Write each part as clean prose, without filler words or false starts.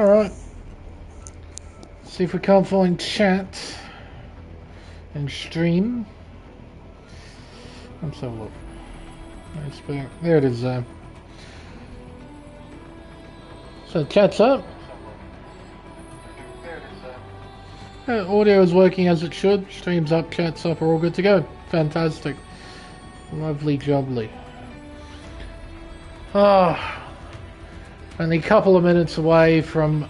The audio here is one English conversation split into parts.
Alright. See if we can't find chat and stream. Let's have a look. Race Spec. There it is there. So chat's up. Audio is working as it should. Stream's up, chat's up, are all good to go. Fantastic. Lovely jubbly. Only a couple of minutes away from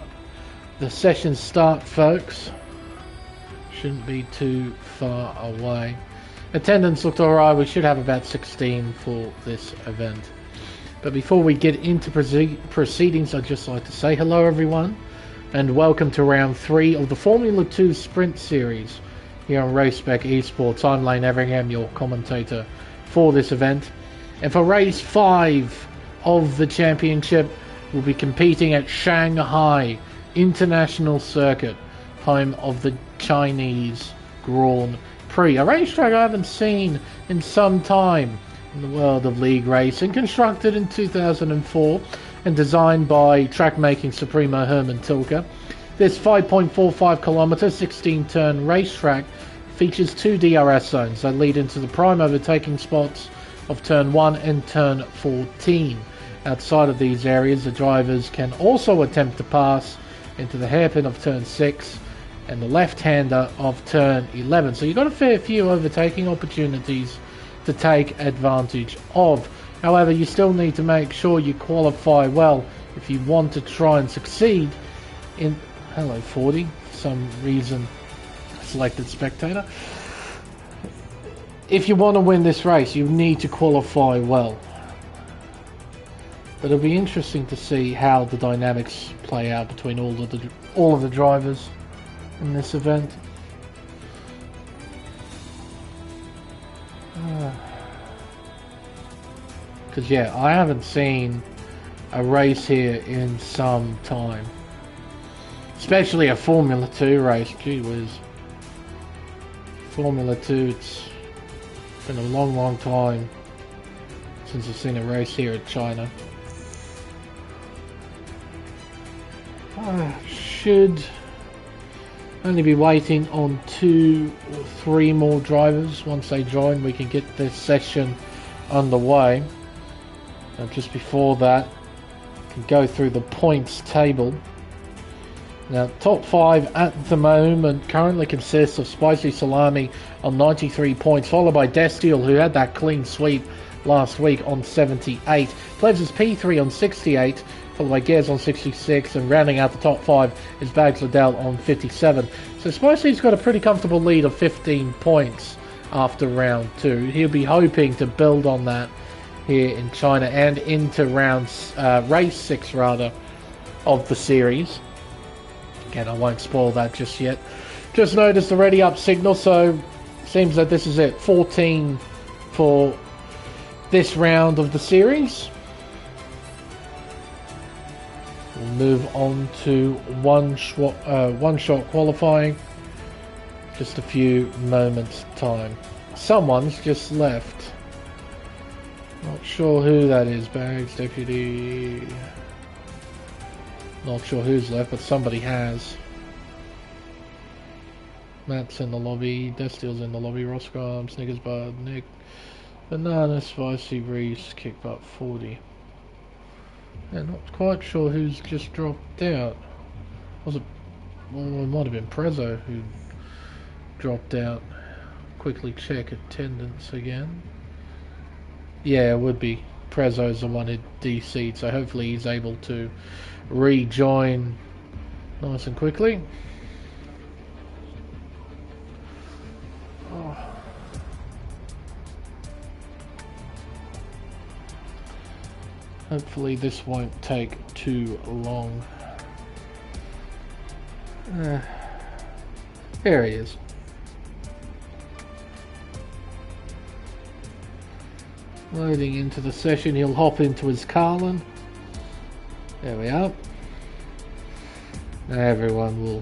the session start, folks. Shouldn't be too far away. Attendance looked alright. We should have about 16 for this event. But before we get into proceedings, I'd just like to say hello everyone and welcome to round 3 of the Formula 2 Sprint Series here on Race Spec Esports. I'm Everingham, your commentator for this event. And for race 5 of the championship, we'll be competing at Shanghai International Circuit, home of the Chinese Grand Prix. A racetrack I haven't seen in some time in the world of league racing. Constructed in 2004 and designed by track-making Supremo Herman Tilke. This 5.45 kilometre, 16-turn racetrack features 2 DRS zones that lead into the prime overtaking spots of turn 1 and turn 14. Outside of these areas, the drivers can also attempt to pass into the hairpin of turn 6 and the left-hander of turn 11. So you've got a fair few overtaking opportunities to take advantage of. However, you still need to make sure you qualify well if you want to try and succeed in... Hello 40, for some reason selected spectator. If you want to win this race, you need to qualify well. But it'll be interesting to see how the dynamics play out between all of the drivers in this event. Because yeah, I haven't seen a race here in some time. Especially a Formula 2 race. Gee whiz. Formula 2, it's been a long time since I've seen a race here at China. Should only be waiting on 2 or 3 more drivers. Once they join, we can get this session underway. Just before that, we can go through the points table. Now, top 5 at the moment currently consists of Spicy Salami on 93 points, followed by Destiel, who had that clean sweep last week on 78. Plebs is P3 on 68, followed by Gez on 66, and rounding out the top 5 is Bags Liddell on 57. So Spicy's got a pretty comfortable lead of 15 points after round 2. He'll be hoping to build on that here in China and into race 6 rather of the series. Again, I won't spoil that just yet. Just noticed the ready up signal, so seems that this is it. 14 for this round of the series. We'll move on to one shot qualifying. Just a few moments time. Someone's just left. Not sure who that is. Bags, Deputy. Not sure who's left, but somebody has. Matt's in the lobby. Destiel's in the lobby. Roscom, Snickers Bar, Nick, Banana, Spicy, Reese, Kickbutt 40. Yeah, not quite sure who's just dropped out. Was it? Well, it might have been Prezzo who dropped out. Quickly check attendance again. Yeah, it would be. Prezzo's the one who DC'd, so hopefully he's able to rejoin nice and quickly. Oh. Hopefully this won't take too long. Here he is. Loading into the session, he'll hop into his Carlin. There we are. Now everyone will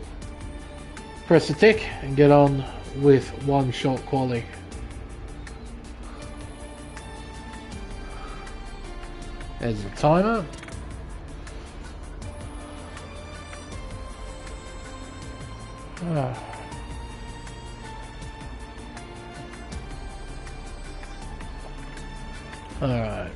press the tick and get on with one shot quali. There's the timer. Alright.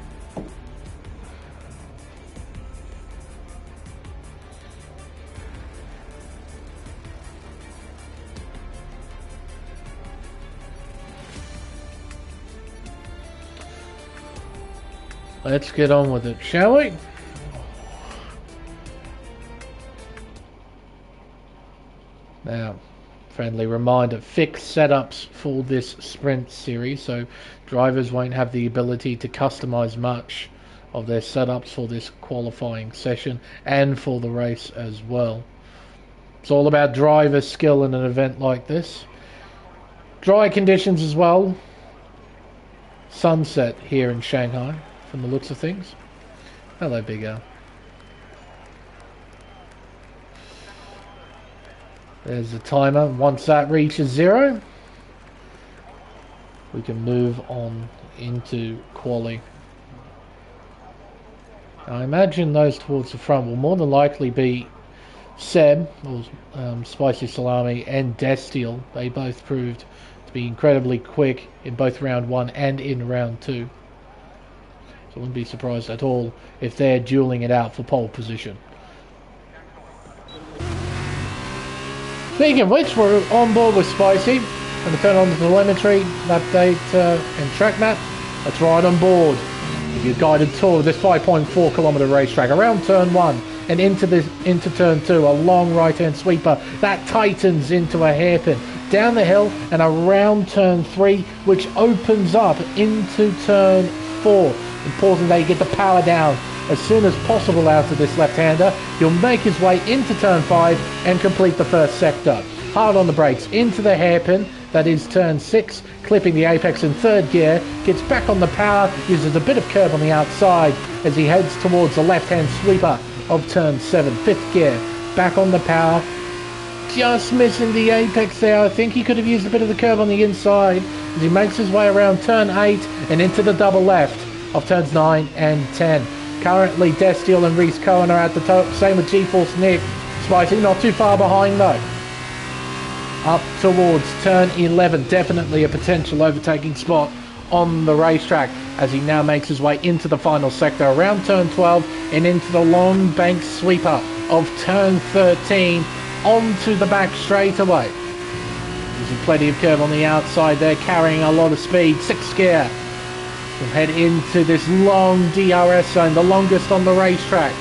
Let's get on with it, shall we? Now, friendly reminder, fixed setups for this sprint series, so drivers won't have the ability to customize much of their setups for this qualifying session and for the race as well. It's all about driver skill in an event like this. Dry conditions as well. Sunset here in Shanghai, from the looks of things. Hello, Big Al. There's the timer. Once that reaches 0, we can move on into quali. I imagine those towards the front will more than likely be Seb, or Spicy Salami, and Destiel. They both proved to be incredibly quick in both round 1 and in round 2. So I wouldn't be surprised at all if they're dueling it out for pole position. Speaking of which, we're on board with Spicy. Going to turn on the telemetry, lap data, and track map. That's right on board. Give you a guided tour of this 5.4 kilometre racetrack around turn 1 and into turn 2. A long right-hand sweeper that tightens into a hairpin down the hill and around turn 3, which opens up into turn 4. Important that you get the power down as soon as possible out of this left-hander. He'll make his way into turn 5 and complete the first sector. Hard on the brakes into the hairpin, that is turn 6, clipping the apex in 3rd gear, gets back on the power, uses a bit of curb on the outside as he heads towards the left-hand sweeper of turn 7, 5th gear, back on the power, just missing the apex there. I think he could have used a bit of the curb on the inside as he makes his way around turn 8 and into the double left of turns 9 and 10. Currently, Destiel and Reese Cohen are at the top. Same with GeForce Nick. Spicy not too far behind though. Up towards turn 11. Definitely a potential overtaking spot on the racetrack as he now makes his way into the final sector around turn 12 and into the long bank sweeper of turn 13 onto the back straightaway. Using plenty of curve on the outside there, carrying a lot of speed. 6th gear. We'll head into this long DRS zone, the longest on the racetrack.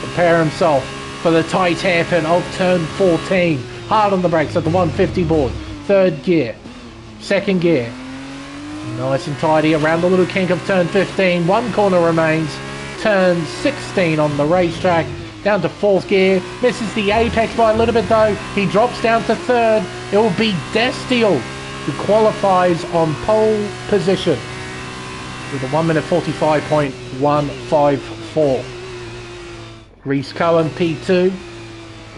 Prepare himself for the tight hairpin of turn 14. Hard on the brakes at the 150 board. 3rd gear. 2nd gear. Nice and tidy around the little kink of turn 15. 1 corner remains. Turn 16 on the racetrack. Down to 4th gear. Misses the apex by a little bit though. He drops down to 3rd. It will be Destiel who qualifies on pole position with a 1 minute 45.154. Reese Cohen P2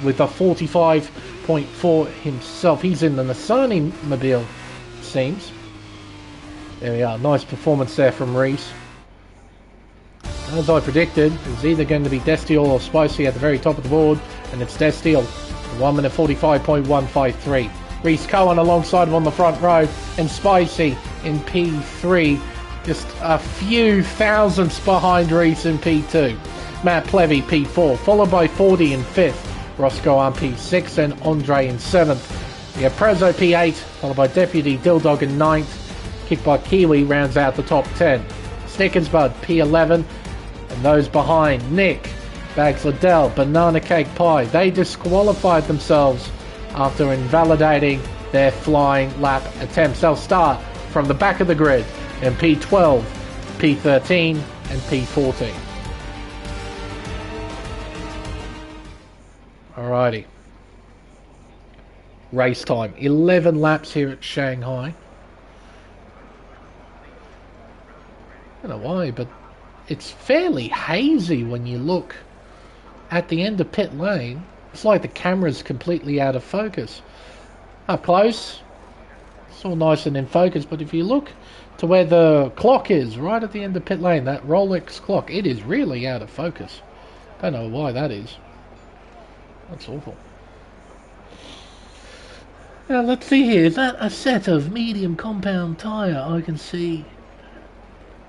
with a 45.4 himself. He's in the Nissan mobile, it seems. There we are. Nice performance there from Reese. As I predicted, it was either going to be Destiel or Spicy at the very top of the board, and it's Destiel. 1 minute 45.153. Reese Cohen alongside him on the front row, and Spicy in P3. Just a few thousandths behind Reese in P2. Matt Plevy P4, followed by 40 in 5th. Roscoe on P6 and Andre in 7th. We have Prezzo P8, followed by Deputy Dildog in 9th. Kicked by Kiwi rounds out the top 10. Snickersbud P11. And those behind, Nick, Bags Liddell, Banana Cake Pie. They disqualified themselves after invalidating their flying lap attempts. They'll start from the back of the grid in P12, P13 and P14. Alrighty. Race time. 11 laps here at Shanghai. I don't know why, but it's fairly hazy when you look at the end of pit lane. It's like the camera's completely out of focus. Up close, it's all nice and in focus, but if you look to where the clock is, right at the end of pit lane, that Rolex clock, it is really out of focus. Don't know why that is. That's awful. Let's see here. Is that a set of medium compound tyre I can see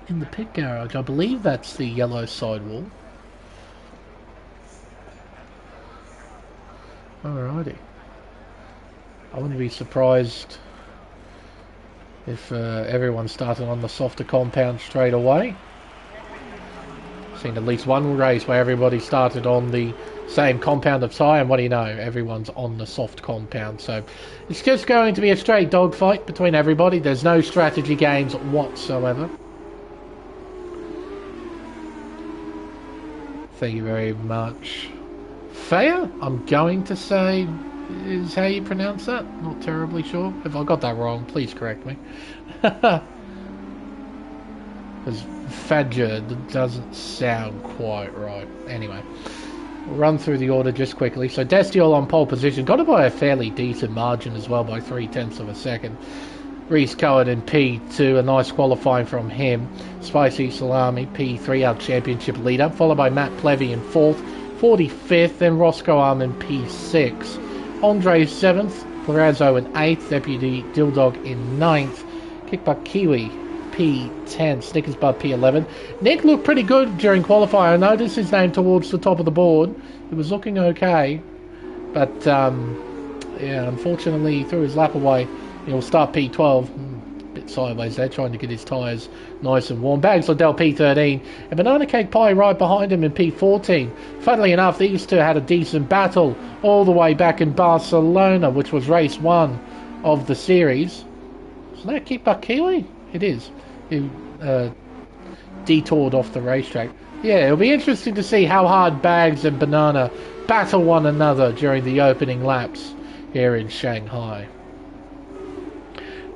in the pit garage? I believe that's the yellow sidewall. Alrighty. I wouldn't be surprised if everyone started on the softer compound straight away. Seen at least one race where everybody started on the same compound of tyre, and what do you know, everyone's on the soft compound. So it's just going to be a straight dogfight between everybody. There's no strategy games whatsoever. Thank you very much. Faya, I'm going to say, is how you pronounce that. Not terribly sure. If I got that wrong, please correct me. Because Fadja doesn't sound quite right. Anyway, we'll run through the order just quickly. So Destiol on pole position, got it by a fairly decent margin as well, by 0.3 of a second. Reese Cohen in P2, a nice qualifying from him. Spicy Salami, P3, our championship leader, followed by Matt Plevy in 4th, 45th, then Roscoe Arm in P6. Andre 7th, Florazzo in 8th, Deputy Dildog in 9th, Kickbutt Kiwi P10, Snickers Bud P11. Nick looked pretty good during qualifying. I noticed his name towards the top of the board. It was looking okay, but yeah, unfortunately he threw his lap away. He'll start P12, a bit sideways there, trying to get his tyres nice and warm. Bags Liddell P13, and Banana Cake Pie right behind him in P14. Funnily enough, these two had a decent battle all the way back in Barcelona, which was race 1 of the series. Isn't that Kickbutt Kiwi? It is. He detoured off the racetrack. Yeah, it'll be interesting to see how hard Bags and Banana battle one another during the opening laps here in Shanghai.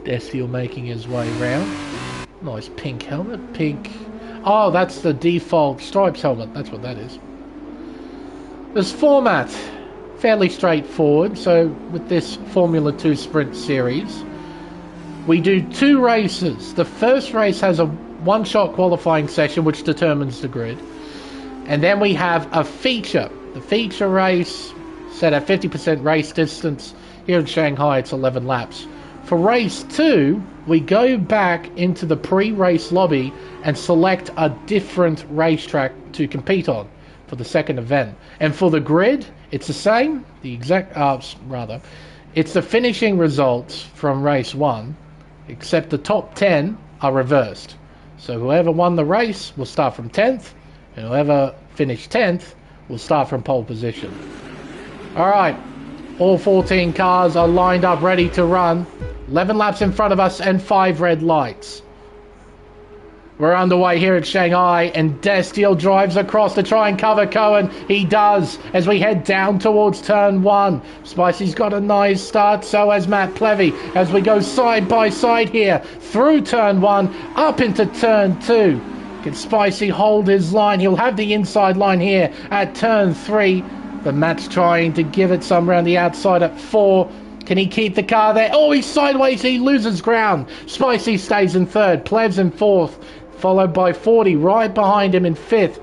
Destiel making his way round. Nice pink helmet. Pink. Oh, that's the default stripes helmet. That's what that is. This format, fairly straightforward. So with this Formula 2 Sprint Series, we do 2 races. The first race has a one-shot qualifying session which determines the grid. And then we have a feature. The feature race set at 50% race distance. Here in Shanghai, it's 11 laps. For race 2, we go back into the pre-race lobby and select a different racetrack to compete on for the second event. And for the grid, it's the same. The exact, it's the finishing results from race 1, except the top 10 are reversed. So whoever won the race will start from 10th, and whoever finished 10th will start from pole position. Alright, all 14 cars are lined up ready to run. 11 laps in front of us and 5 red lights. We're underway here at Shanghai, and Destiel drives across to try and cover Cohen. He does, as we head down towards turn 1. Spicy's got a nice start, so has Matt Plevy, as we go side by side here, through turn 1, up into turn 2. Can Spicy hold his line? He'll have the inside line here at turn 3. But Matt's trying to give it some around the outside at 4. Can he keep the car there? Oh, he's sideways. He loses ground. Spicy stays in 3rd. Plevs in 4th. Followed by 40 right behind him in 5th.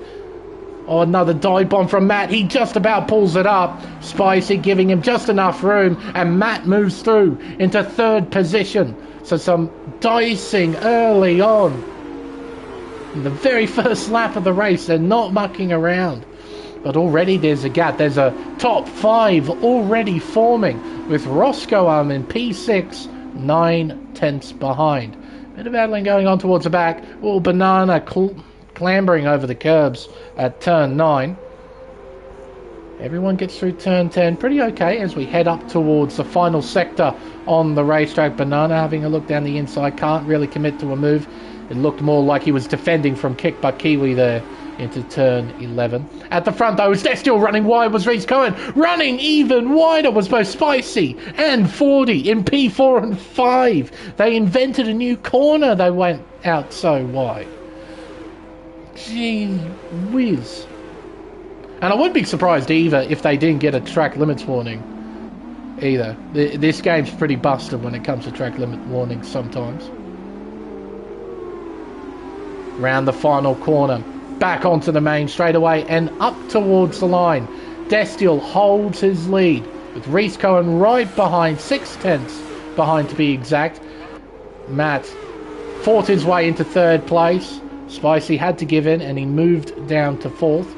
Oh, another dive bomb from Matt. He just about pulls it up. Spicy giving him just enough room. And Matt moves through into 3rd position. So some dicing early on. In the very first lap of the race. They're not mucking around. But already there's a gap. There's a top 5 already forming, with Roscoe in P6, 9 tenths behind. Bit of battling going on towards the back. Oh, Banana clambering over the curbs at turn 9. Everyone gets through turn 10 pretty okay as we head up towards the final sector on the racetrack. Banana having a look down the inside, can't really commit to a move. It looked more like he was defending from Kickbutt Kiwi there into turn 11. At the front though, they're still running wide, was Reese Cohen. Running even wider was both Spicy and 40 in P4 and 5. They invented a new corner. They went out so wide. Gee whiz. And I wouldn't be surprised either if they didn't get a track limits warning either. This game's pretty busted when it comes to track limit warnings sometimes. Round the final corner. Back onto the main straightaway and up towards the line. Destiel holds his lead with Reese Cohen right behind, 6/10 behind to be exact. Matt fought his way into third place. Spicy had to give in and he moved down to fourth.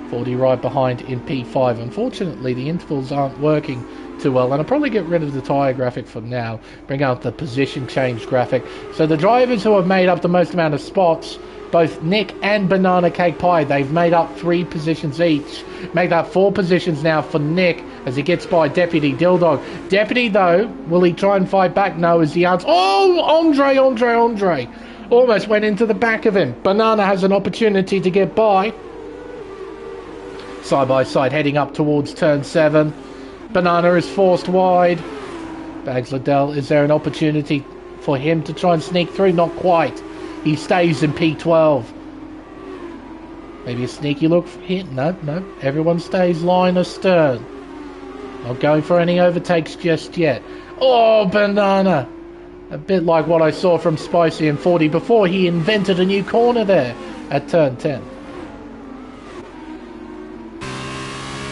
40 right behind in P5. Unfortunately, the intervals aren't working too well, and I'll probably get rid of the tyre graphic for now, bring out the position change graphic. So the drivers who have made up the most amount of spots, both Nick and Banana Cake Pie, they've made up 3 positions each. Make that 4 positions now for Nick as he gets by Deputy Dildog. Deputy, though, will he try and fight back? No, is the answer. Oh, Andre. Almost went into the back of him. Banana has an opportunity to get by. Side by side heading up towards turn 7. Banana is forced wide. Bags Liddell, is there an opportunity for him to try and sneak through? Not quite. He stays in P12. Maybe a sneaky look here? No. Everyone stays line astern. Not going for any overtakes just yet. Oh, Banana. A bit like what I saw from Spicy and 40 before he invented a new corner there at turn 10.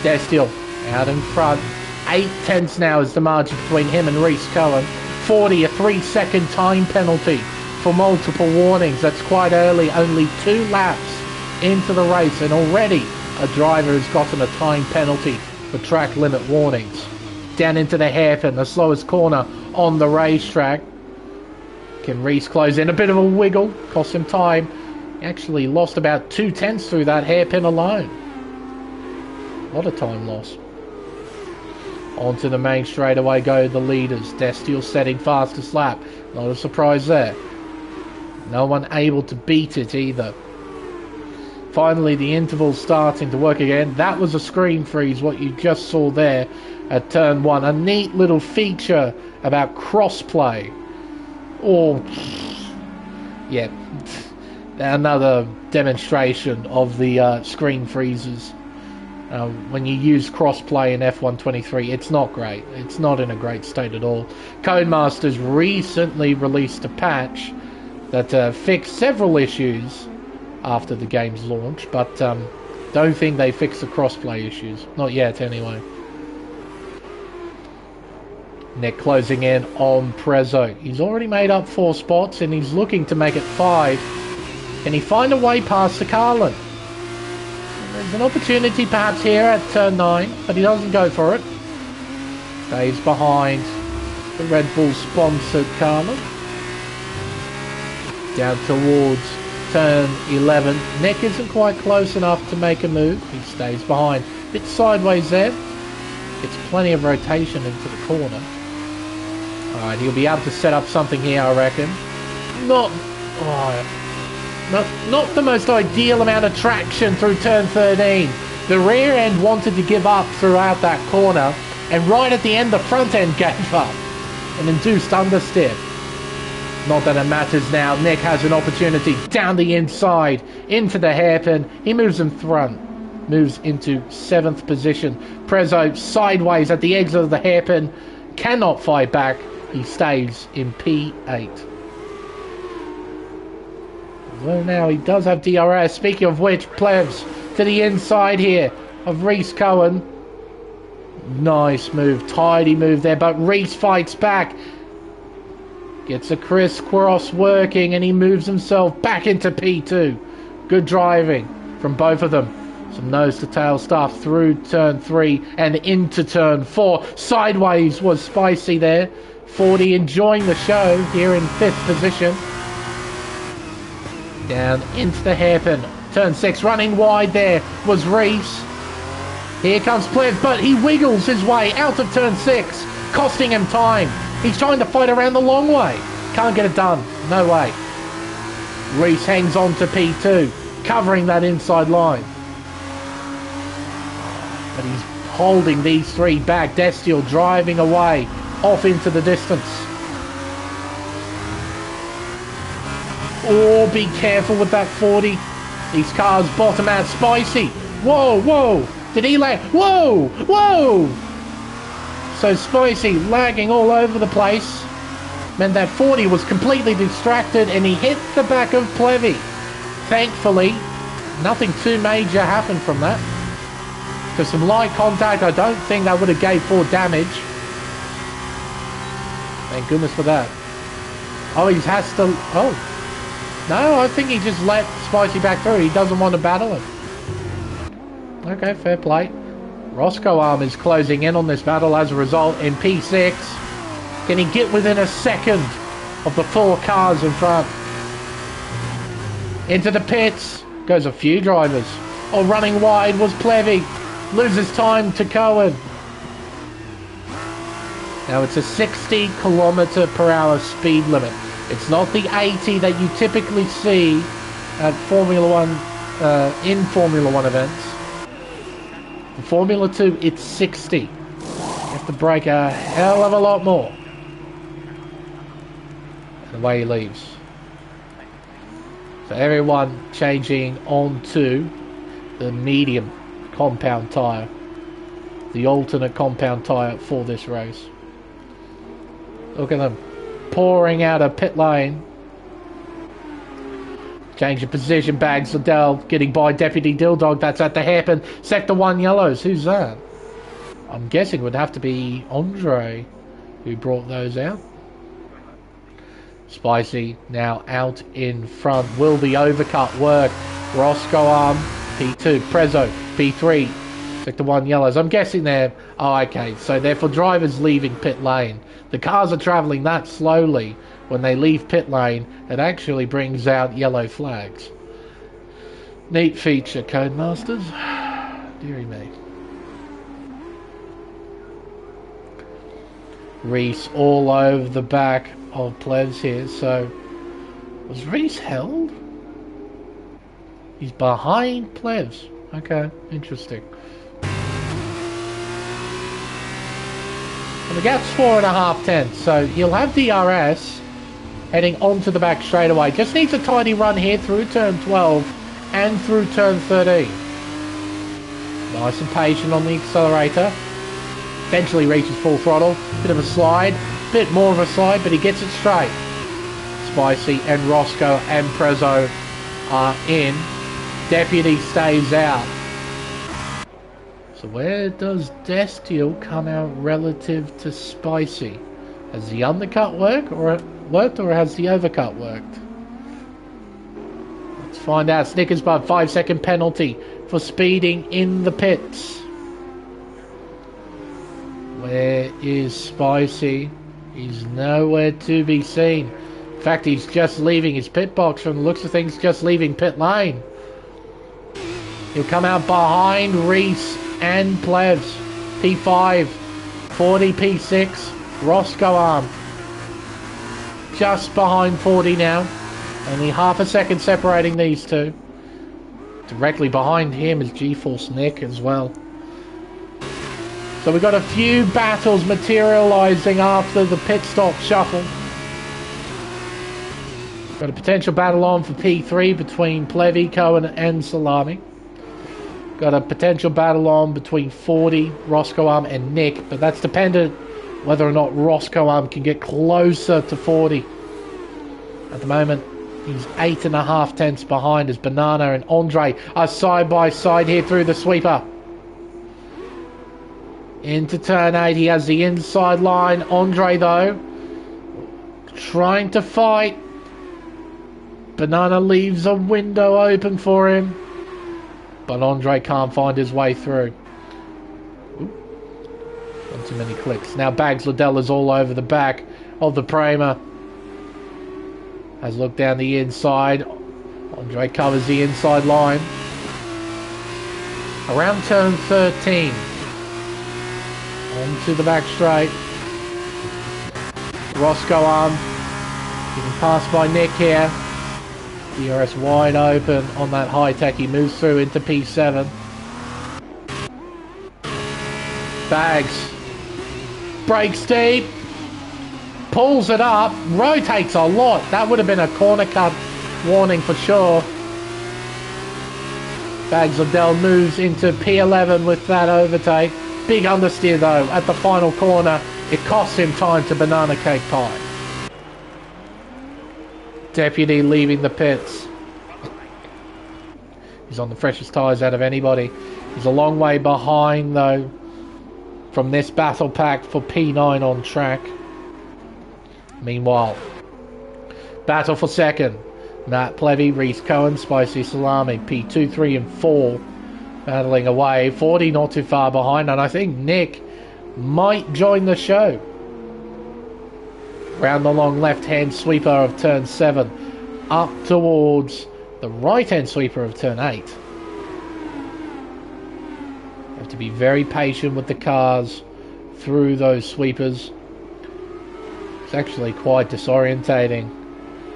Destiel out in front. 8/10 now is the margin between him and Reese Cohen. 40, a 3-second time penalty for multiple warnings. That's quite early, only 2 laps into the race, and already a driver has gotten a time penalty for track limit warnings. Down into the hairpin, the slowest corner on the racetrack. Can Reese close in? A bit of a wiggle, cost him time. He actually lost about 2/10 through that hairpin alone. A lot of time loss. Onto the main straightaway go the leaders. Destiel setting fastest lap. Not a surprise there. No one able to beat it either. Finally, the interval's starting to work again. That was a screen freeze, what you just saw there at turn 1. A neat little feature about crossplay. Oh, yeah. Another demonstration of the screen freezes. When you use crossplay in F123, it's not great. It's not in a great state at all. Codemasters recently released a patch that fixed several issues after the game's launch, but don't think they fixed the crossplay issues. Not yet, anyway. Nick closing in on Prezzo. He's already made up 4 spots and he's looking to make it 5. Can he find a way past the Carlin? There's an opportunity perhaps here at turn 9, but he doesn't go for it. Stays behind the Red Bull sponsored Carlin. Down towards turn 11. Nick isn't quite close enough to make a move. He stays behind. Bit sideways there. Gets plenty of rotation into the corner. Alright, he'll be able to set up something here, I reckon. Not the most ideal amount of traction through turn 13. The rear end wanted to give up throughout that corner, and right at the end the front end gave up. An induced understeer. Not that it matters now. Nick has an opportunity down the inside into the hairpin. He moves in front. Moves into 7th position. Prezzo sideways at the exit of the hairpin. Cannot fight back. He stays in P8. Well, now he does have DRS. Speaking of which, plebs to the inside here of Reese Cohen. Nice move, tidy move there, but Reese fights back. Gets a crisscross working and he moves himself back into P2. Good driving from both of them. Some nose to tail stuff through turn 3 and into turn 4. Sideways was Spicy there. 40 enjoying the show here in 5th position. Down into the hairpin. Turn 6 running wide there was Reese. Here comes Plev, but he wiggles his way out of turn 6, costing him time. He's trying to fight around the long way. Can't get it done. No way. Reese hangs on to P2, covering that inside line. But he's holding these 3 back. Destiel driving away off into the distance. Oh, be careful with that 40. These cars bottom out. Spicy. Whoa. Did he lag? Whoa. So Spicy lagging all over the place. Meant that 40 was completely distracted and he hit the back of Plevy. Thankfully, nothing too major happened from that. So some light contact. I don't think that would have gave 4 damage. Thank goodness for that. Oh, he has to... Oh. No, I think he just let Spicy back through. He doesn't want to battle him. Okay, fair play. Roscoe Arm is closing in on this battle as a result in P6. Can he get within a second of the 4 cars in front? Into the pits goes a few drivers. Oh, running wide was Plevy. Loses time to Cohen. Now it's a 60 km/h speed limit. It's not the 80 that you typically see at Formula 1, in Formula 1 events. For Formula 2, it's 60. You have to brake a hell of a lot more. And away he leaves. So everyone changing onto the medium compound tyre. The alternate compound tyre for this race. Look at them. Pouring out a pit lane. Change of position. Bags Liddell getting by Deputy Dilldog. That's at the hairpin. Sector 1 yellows. Who's that? I'm guessing it would have to be Andre who brought those out. Spicy now out in front. Will the overcut work? Roscoe Arm P2. Prezzo P3. Sector 1 yellows. I'm guessing they're... Oh, okay. So they're for drivers leaving pit lane. The cars are travelling that slowly. When they leave pit lane, it actually brings out yellow flags. Neat feature, Codemasters. Deary me. Reese all over the back of Plevs here. So, was Reese held? He's behind Plevs. Okay, interesting. And the gap's 4.5 tenths, so he'll have DRS heading onto the back straightaway. Just needs a tidy run here through turn 12 and through turn 13. Nice and patient on the accelerator. Eventually reaches full throttle. Bit of a slide, bit more of a slide, but he gets it straight. Spicy and Roscoe and Prezzo are in. Deputy stays out. So where does Destiel come out relative to Spicy? Has the undercut worked or has the overcut worked? Let's find out. Snickers bar 5-second penalty for speeding in the pits. Where is Spicy? He's nowhere to be seen. In fact, he's just leaving his pit box. From the looks of things, just leaving pit lane. He'll come out behind Reese and Plevs. P5, 40 P6, Roscoe Arm. Just behind 40 now. Only half a second separating these two. Directly behind him is GeForce Nick as well. So we've got a few battles materialising after the pit stop shuffle. Got a potential battle on for P3 between Plevy, Cohen and Salami. Got a potential battle on between 40, Roscoe Arm and Nick, but that's dependent whether or not Roscoe Arm can get closer to 40. At the moment, he's 8.5 tenths behind as Banana and Andre are side by side here through the sweeper. Into turn 8, he has the inside line. Andre, though, trying to fight. Banana leaves a window open for him, but Andre can't find his way through. Not too many clicks. Now Bags Liddell is all over the back of the Prema. Has looked down the inside. Andre covers the inside line. Around turn 13. Onto the back straight. Roscoe Arm getting passed by Nick here. DRS wide open on that high tech. He moves through into P7. Bags. Breaks deep. Pulls it up. Rotates a lot. That would have been a corner cut warning for sure. Bags Liddell moves into P11 with that overtake. Big understeer though at the final corner. It costs him time to Banana Cake Pie. Deputy leaving the pits. He's on the freshest tyres out of anybody. He's a long way behind, though, from this battle pack for P9 on track. Meanwhile, battle for second. Matt Plevy, Reese Cohen, Spicy Salami, P2, 3 and 4 battling away. 40 not too far behind, and I think Nick might join the show. Round the long left-hand sweeper of turn 7, up towards the right-hand sweeper of turn 8. Have to be very patient with the cars through those sweepers. It's actually quite disorientating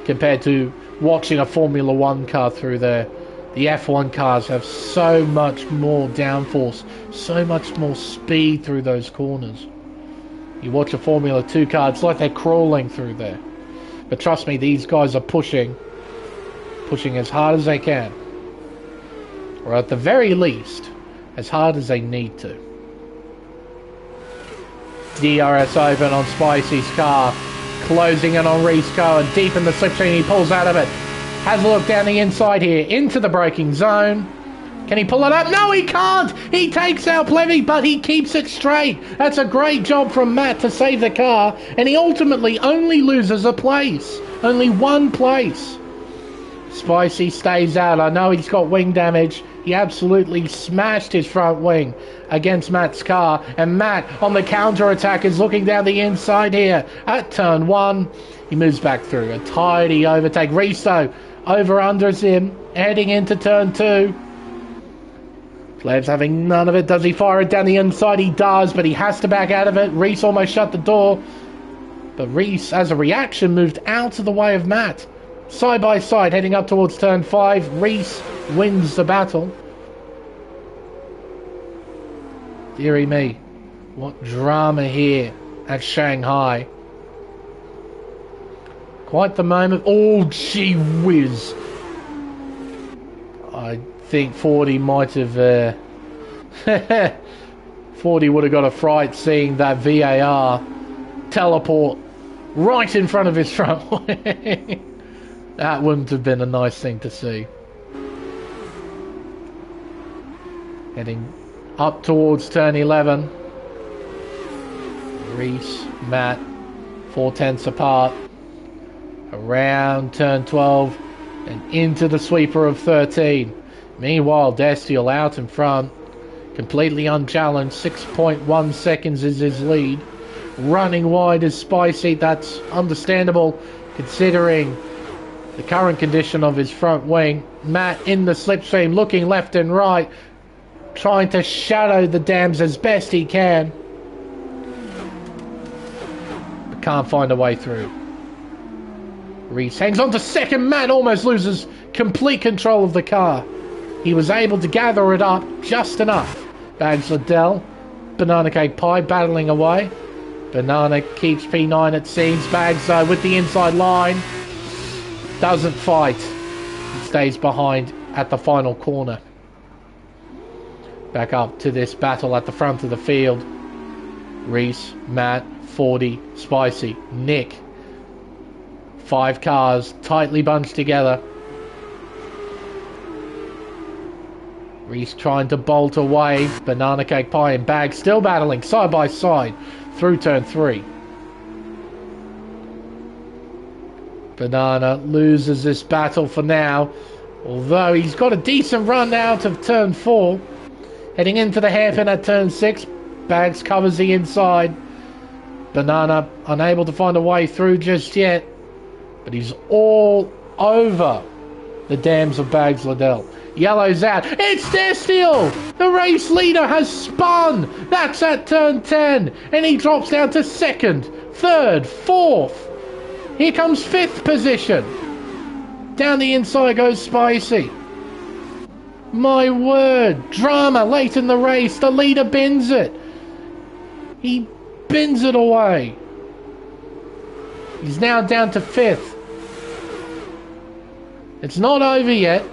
compared to watching a Formula 1 car through there. The F1 cars have so much more downforce, so much more speed through those corners. You watch a Formula 2 car, it's like they're crawling through there. But trust me, these guys are pushing as hard as they can. Or at the very least, as hard as they need to. DRS open on Spicy's car. Closing in on Reese Cohen, deep in the slipstream, he pulls out of it. Has a look down the inside here, into the braking zone. Can he pull it up? No, he can't! He takes out Plevy, but he keeps it straight. That's a great job from Matt to save the car, and he ultimately only loses a place. Only one place. Spicy stays out. I know he's got wing damage. He absolutely smashed his front wing against Matt's car, and Matt on the counter-attack is looking down the inside here at turn 1. He moves back through. A tidy overtake. Risto over-unders him, heading into turn 2. Pleb's having none of it. Does he fire it down the inside? He does, but he has to back out of it. Reese almost shut the door, but Reese, as a reaction, moved out of the way of Matt. Side by side, heading up towards turn 5. Reese wins the battle. Dearie me, what drama here at Shanghai. Quite the moment. Oh, gee whiz. I think 40 might have... 40 would have got a fright seeing that VAR teleport right in front of his front wing. That wouldn't have been a nice thing to see. Heading up towards turn 11. Reese, Matt, 4/10 apart. Around turn 12 and into the sweeper of 13. Meanwhile, Destiel out in front, completely unchallenged. 6.1 seconds is his lead. Running wide is Spicy. That's understandable considering the current condition of his front wing. Matt in the slipstream, looking left and right, trying to shadow the dams as best he can, but can't find a way through. Reese hangs on to second. Matt almost loses complete control of the car. He was able to gather it up just enough. Bags Liddell, Banana Cake Pie battling away. Banana keeps P9 at seams. Bags with the inside line. Doesn't fight. He stays behind at the final corner. Back up to this battle at the front of the field. Reese, Matt, 40, Spicy, Nick. 5 cars tightly bunched together. Reese trying to bolt away. Banana Cake Pie and Bag still battling side by side through turn 3. Banana loses this battle for now, although he's got a decent run out of turn 4. Heading into the hairpin at turn 6. Bags covers the inside. Banana unable to find a way through just yet, but he's all over the dams of Bags Liddell. Yellow's out. It's Destiel! The race leader has spun! That's at turn 10, and he drops down to 2nd, 3rd, 4th. Here comes 5th position. Down the inside goes Spicy. My word, drama late in the race. The leader bins it. He bins it away. He's now down to 5th. It's not over yet.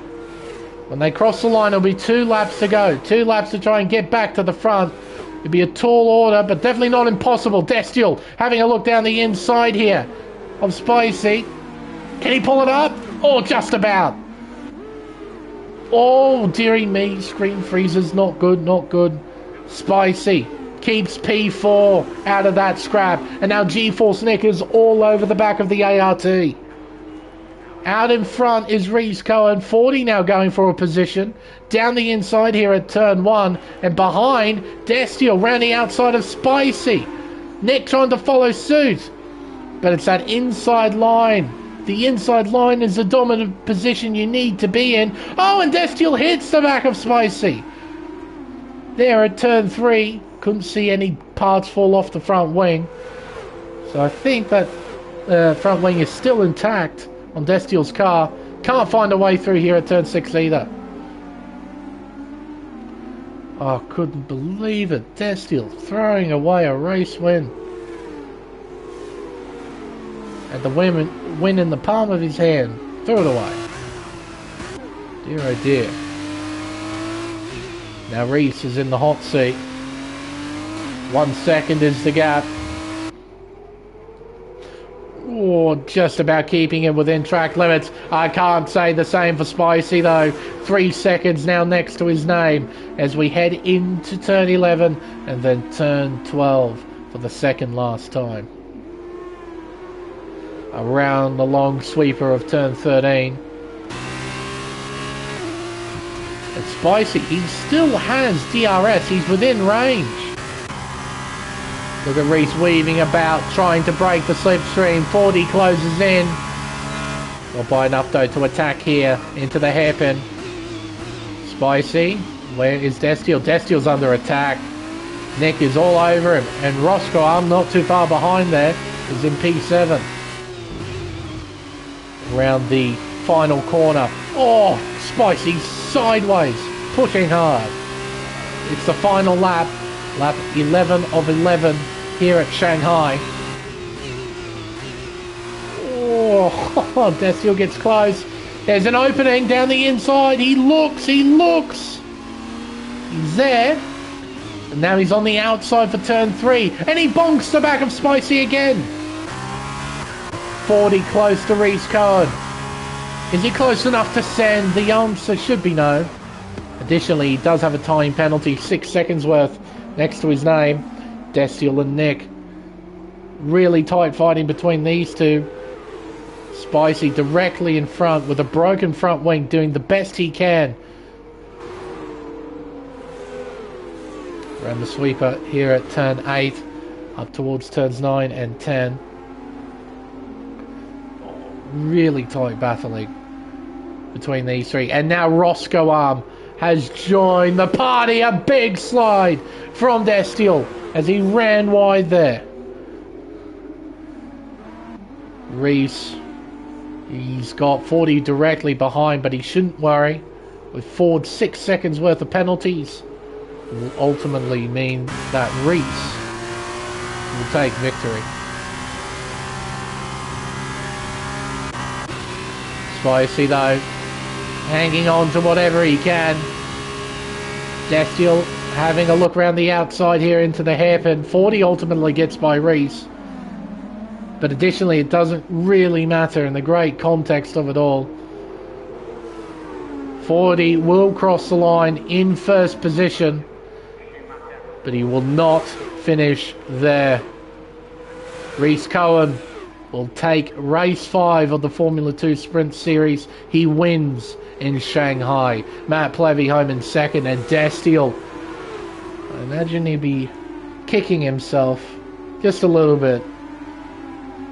When they cross the line, it'll be 2 laps to go. 2 laps to try and get back to the front. It'll be a tall order, but definitely not impossible. Destiel having a look down the inside here of Spicy. Can he pull it up? Oh, just about. Oh, dearie me. Screen freezes. Not good, not good. Spicy keeps P4 out of that scrap. And now G-Force Nick is all over the back of the ART. Out in front is Reese Cohen. 40 now going for a position. Down the inside here at turn 1. And behind, Destiel round the outside of Spicy. Nick trying to follow suit. But it's that inside line. The inside line is the dominant position you need to be in. Oh, and Destiel hits the back of Spicy. There at turn 3. Couldn't see any parts fall off the front wing. So I think that front wing is still intact on Destiel's car. Can't find a way through here at turn 6 either. Oh, couldn't believe it. Destiel throwing away a race win. And the win in the palm of his hand. Threw it away. Dear oh dear. Now Reese is in the hot seat. 1 second is the gap. Oh, just about keeping it within track limits. I can't say the same for Spicy though. 3 seconds now next to his name as we head into turn 11 and then turn 12 for the second last time. Around the long sweeper of turn 13. And Spicy, he still has DRS. He's within range. Look at Reese weaving about, trying to break the slipstream. 40 closes in. Not by enough though to attack here into the hairpin. Spicy, where is Destiel? Destiel's under attack. Nick is all over him. And Roscoe, I'm not too far behind there, is in P7. Around the final corner. Oh, Spicy sideways, pushing hard. It's the final lap. Lap 11 of 11 here at Shanghai. Oh, Destiel gets close. There's an opening down the inside. He looks. He's there. And now he's on the outside for turn 3. And he bonks the back of Spicy again. 40 close to Reese Cohen. Is he close enough to send? The answer should be no. Additionally, he does have a time penalty, 6 seconds worth next to his name. Destiel and Nick. Really tight fighting between these two. Spicy directly in front with a broken front wing, doing the best he can. Around the sweeper here at turn 8, up towards turns 9 and 10. Really tight battling between these three. And now Roscoe Arm has joined the party. A big slide from Destiel as he ran wide there. Reese, he's got 40 directly behind, but he shouldn't worry. With Ford 6 seconds worth of penalties, will ultimately mean that Reese will take victory. Spicy though, hanging on to whatever he can. Destiel having a look around the outside here into the hairpin. 40 ultimately gets by Reese. But additionally, it doesn't really matter in the great context of it all. 40 will cross the line in first position, but he will not finish there. Reese Cohen will take race 5 of the Formula 2 Sprint Series. He wins in Shanghai. Matt Plevy home in second, and Destiel, I imagine he'd be kicking himself just a little bit.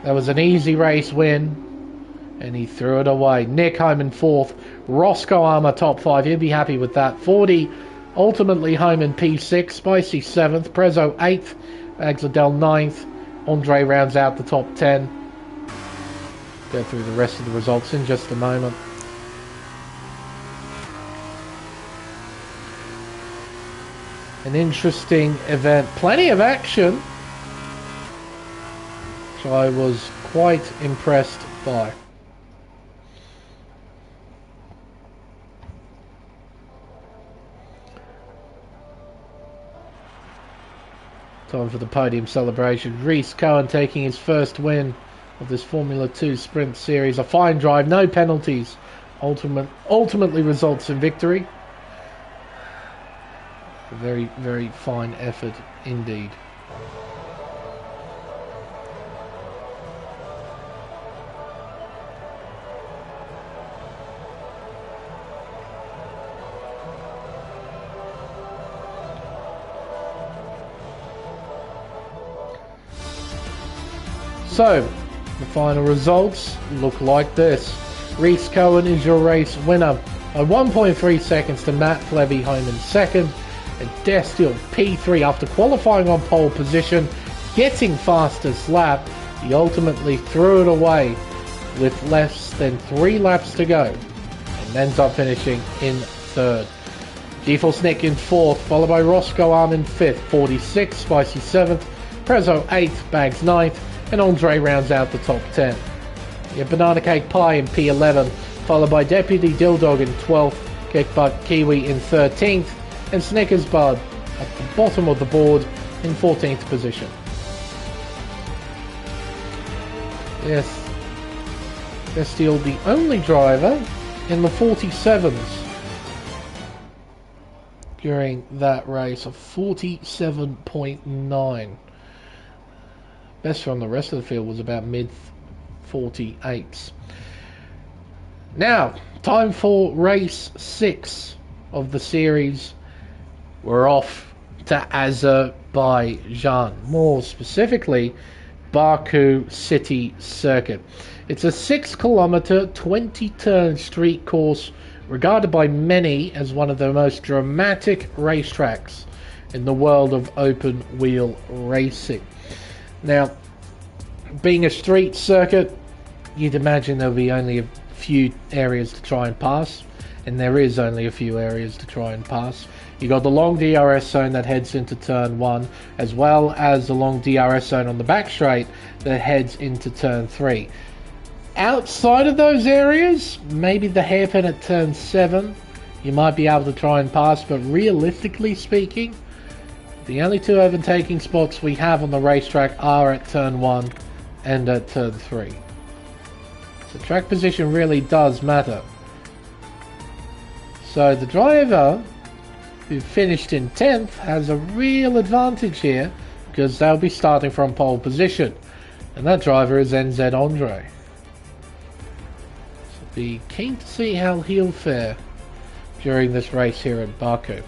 That was an easy race win, and he threw it away. Nick home in 4th. Roscoe Armour top 5. He'll be happy with that. 40 ultimately home in P6. Spicy 7th. Prezzo 8th. Axladell 9th. Andre rounds out the top 10. Go through the rest of the results in just a moment. An interesting event. Plenty of action, which I was quite impressed by. Time for the podium celebration. Reese Cohen taking his first win of this Formula 2 Sprint Series. A fine drive, no penalties ultimately results in victory. A very, very fine effort indeed. So, the final results look like this. Reese Cohen is your race winner by 1.3 seconds to Matt Flevy home in second. And Destiel P3 after qualifying on pole position, getting fastest lap. He ultimately threw it away with less than 3 laps to go and ends up finishing in third. GeForce Nick in fourth, followed by Roscoe Arm in fifth, 46, Spicy seventh, Prezzo 8th, Bags 9th, and Andre rounds out the top 10. You have Banana Cake Pie in P11, followed by Deputy Dilldog in 12th, Kickbutt Kiwi in 13th, and Snickers Bud at the bottom of the board in 14th position. Yes, they're still the only driver in the 47s during that race of 47.9. Best from the rest of the field was about mid 48s. Now, time for race 6 of the series. We're off to Azerbaijan, more specifically Baku City Circuit. It's a 6-kilometer, 20-turn street course regarded by many as one of the most dramatic racetracks in the world of open wheel racing. Now, being a street circuit, you'd imagine there'll be only a few areas to try and pass, and there is only a few areas to try and pass. You got the long DRS zone that heads into turn 1, as well as the long DRS zone on the back straight that heads into turn 3. Outside of those areas, maybe the hairpin at turn 7, you might be able to try and pass, but realistically speaking, the only 2 overtaking spots we have on the racetrack are at turn 1 and at turn 3. So track position really does matter. So the driver who finished in 10th has a real advantage here because they'll be starting from pole position. And that driver is NZ Andre. So be keen to see how he'll fare during this race here at Baku.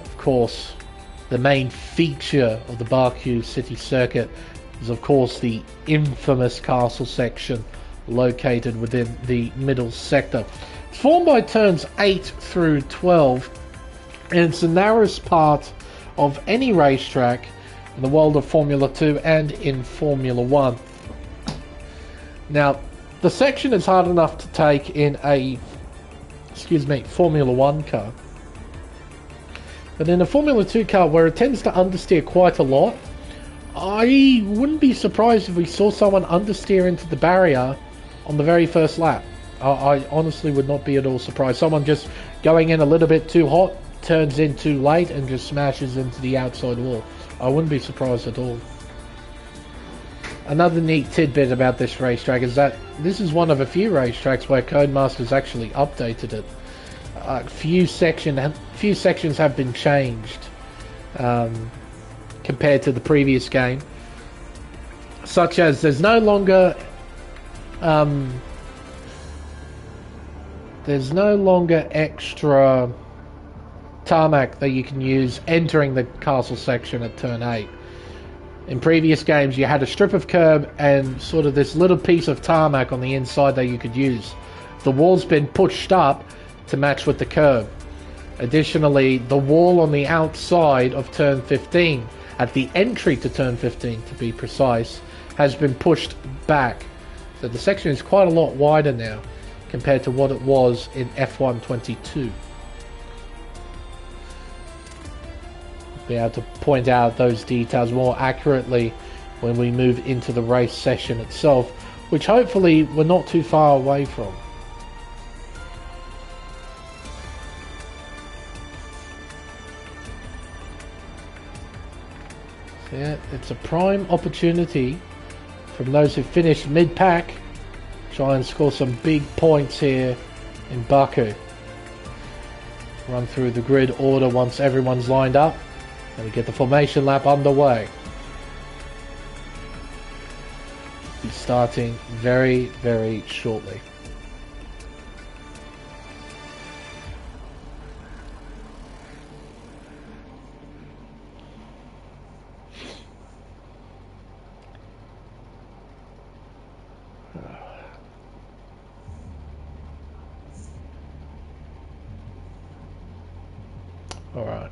Of course, the main feature of the Baku City Circuit is of course the infamous castle section located within the middle sector. It's formed by turns 8 through 12 and it's the narrowest part of any racetrack in the world of Formula 2 and in Formula 1. Now, the section is hard enough to take in a Formula 1 car. But in a Formula 2 car where it tends to understeer quite a lot, I wouldn't be surprised if we saw someone understeer into the barrier on the very first lap. I honestly would not be at all surprised. Someone just going in a little bit too hot, turns in too late and just smashes into the outside wall. I wouldn't be surprised at all. Another neat tidbit about this racetrack is that this is one of a few racetracks where Codemasters actually updated it. Few sections have been changed compared to the previous game, such as there's no longer extra tarmac that you can use entering the castle section at turn 8. In previous games you had a strip of curb and sort of this little piece of tarmac on the inside that you could use. The wall's been pushed up to match with the curb. Additionally, the wall on the outside of turn 15, at the entry to turn 15 to be precise, has been pushed back. So the section is quite a lot wider now compared to what it was in F1 22. Be able to point out those details more accurately when we move into the race session itself, which hopefully we're not too far away from. So yeah, it's a prime opportunity from those who finished mid-pack Try and score some big points here in Baku. Run through the grid order once everyone's lined up. And we get the formation lap underway. Be starting very, very shortly. Alright.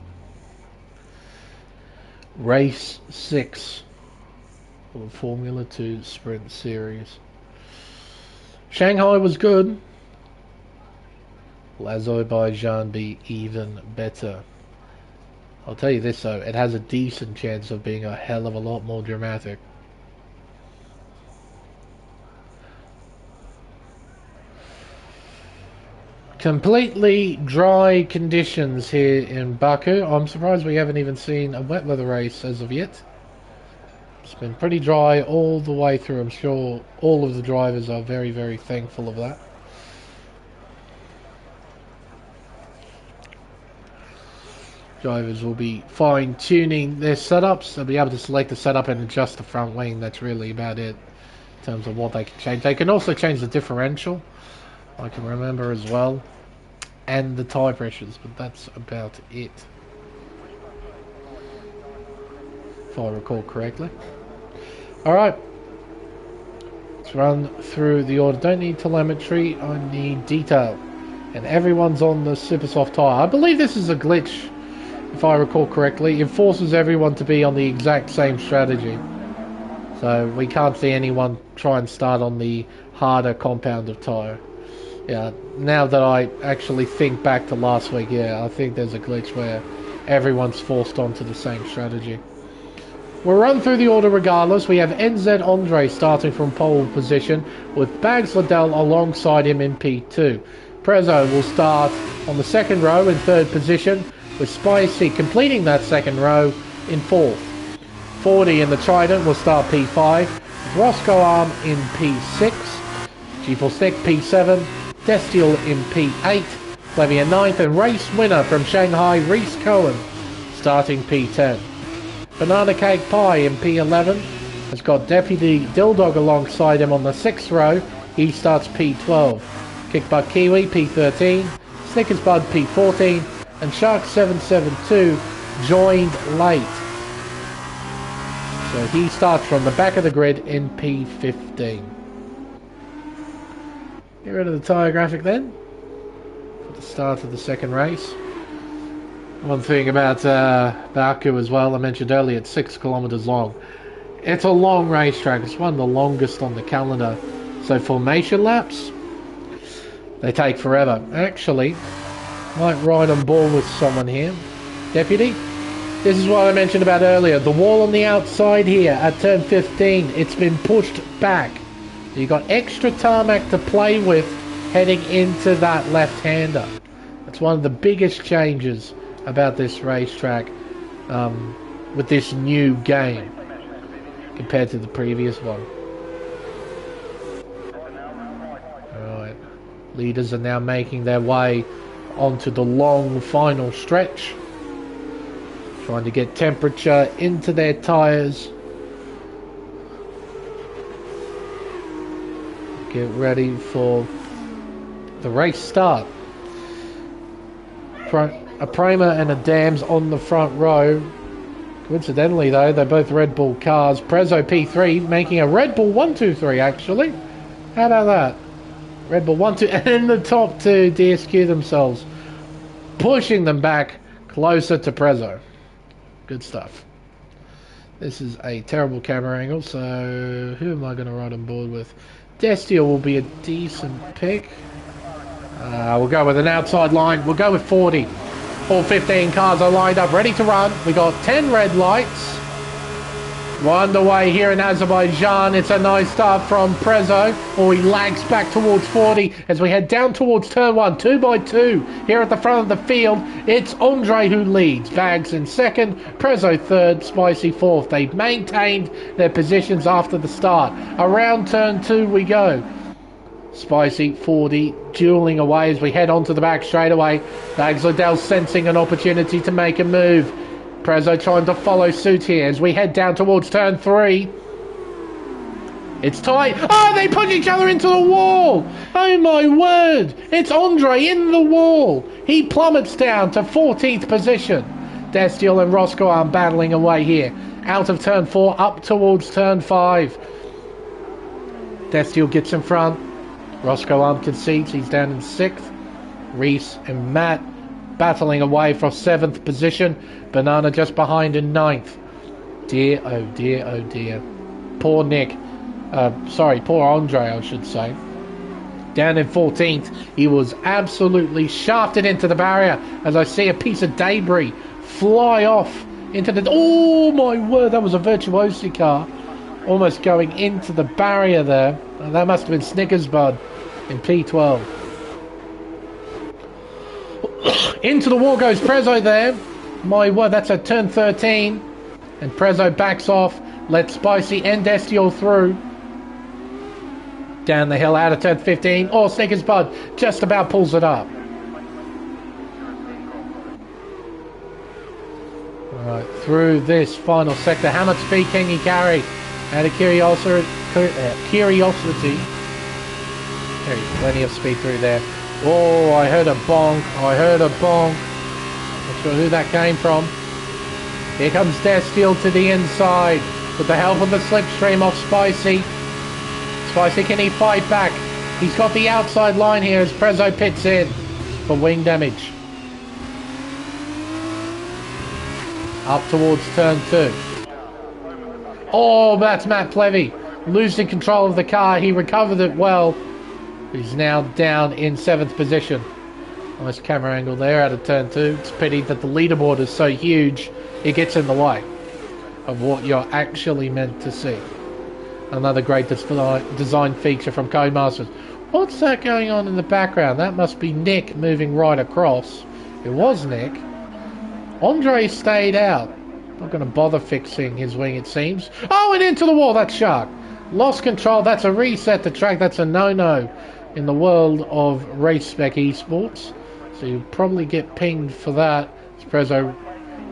Race 6 for the Formula 2 Sprint Series. Shanghai was good. Will Azerbaijan be even better? I'll tell you this though, it has a decent chance of being a hell of a lot more dramatic. Completely dry conditions here in Baku. I'm surprised we haven't even seen a wet weather race as of yet. It's been pretty dry all the way through. I'm sure all of the drivers are very, very thankful of that. Drivers will be fine-tuning their setups. They'll be able to select the setup and adjust the front wing. That's really about it in terms of what they can change. They can also change the differential, I can remember as well, and the tyre pressures, but that's about it, if I recall correctly. Alright, let's run through the order. Don't need telemetry, I need detail. And everyone's on the super soft tyre. I believe this is a glitch, if I recall correctly. It forces everyone to be on the exact same strategy. So we can't see anyone try and start on the harder compound of tyre. Yeah, now that I actually think back to last week, yeah, I think there's a glitch where everyone's forced onto the same strategy. We'll run through the order regardless. We have NZ Andre starting from pole position with Bags Liddell alongside him in P2. Prezzo will start on the second row in third position with Spicy completing that second row in fourth. 40 in the Trident will start P5, Roscoe Arm in P6, G4 Stick P7, Destial in P8, Levy in 9th, and race winner from Shanghai, Reese Cohen, starting P10. Banana Cake Pie in P11 has got Deputy Dildog alongside him on the 6th row. He starts P12. Kickbutt Kiwi P13, Snickers Bud P14, and Shark 772 joined late. So he starts from the back of the grid in P15. Get rid of the tyre graphic then, at the start of the second race. One thing about Baku as well, I mentioned earlier, it's 6 kilometers long. It's a long racetrack, it's one of the longest on the calendar. So formation laps, they take forever. Actually, might ride on board with someone here. Deputy, this is what I mentioned about earlier. The wall on the outside here at turn 15, it's been pushed back. You've got extra tarmac to play with heading into that left-hander. It's one of the biggest changes about this racetrack with this new game compared to the previous one. Alright, leaders are now making their way onto the long final stretch, trying to get temperature into their tyres. Get ready for the race start. A Prema and a Dams on the front row. Coincidentally though, they're both Red Bull cars. Prezzo P3 making a Red Bull 1-2-3 actually. How about that? Red Bull 1-2, and in the top two DSQ themselves, pushing them back closer to Prezzo. Good stuff. This is a terrible camera angle, so who am I going to ride on board with? Destia will be a decent pick. We'll go with an outside line. We'll go with 40. All 15 cars are lined up, ready to run. We got 10 red lights. We're underway here in Azerbaijan. It's a nice start from Prezzo. Or he lags back towards 40 as we head down towards turn 1, 2 by 2. Here at the front of the field, it's Andre who leads. Bags in second, Prezzo third, Spicy fourth. They've maintained their positions after the start. Around turn 2 we go. Spicy, 40, dueling away as we head onto the back straight away. Bags Liddell sensing an opportunity to make a move. Prezzo trying to follow suit here as we head down towards turn 3. It's tight. Oh, they push each other into the wall. Oh my word. It's Andre in the wall. He plummets down to 14th position. Destiel and Roscoe are battling away here. Out of turn 4, up towards turn 5. Destiel gets in front. Roscoe arm concedes. He's down in 6th. Reese and Matt battling away for 7th position. Banana just behind in 9th. Dear, oh dear, oh dear. Poor Nick. Poor Andre, I should say. Down in 14th. He was absolutely shafted into the barrier as I see a piece of debris fly off into the... Oh my word, that was a Virtuosi car. Almost going into the barrier there. That must have been Snickers Bud in P12. Into the wall goes Prezzo there. My word, that's at turn 13. And Prezzo backs off. Lets Spicy and Destiel through. Down the hill out of turn 15. Oh, Snickers Bud just about pulls it up. Alright, through this final sector. How much speed can you carry? Out of curiosity. There is plenty of speed through there. Oh, I heard a bonk. Not sure who that came from. Here comes Destiel to the inside with the help of the slipstream off Spicy. Spicy, can he fight back? He's got the outside line here as Prezzo pits in for wing damage. Up towards turn 2. Oh, that's Matt Plevy losing control of the car. He recovered it well. He's now down in 7th position. Nice camera angle there out of turn 2. It's a pity that the leaderboard is so huge it gets in the way of what you're actually meant to see. Another great design feature from Codemasters. What's that going on in the background? That must be Nick moving right across. It was Nick. Andre stayed out. Not going to bother fixing his wing, it seems. Oh, and into the wall. That's Shark. Lost control. That's a reset to track. That's a no-no in the world of Race Spec Esports. So you'll probably get pinged for that as Prezzo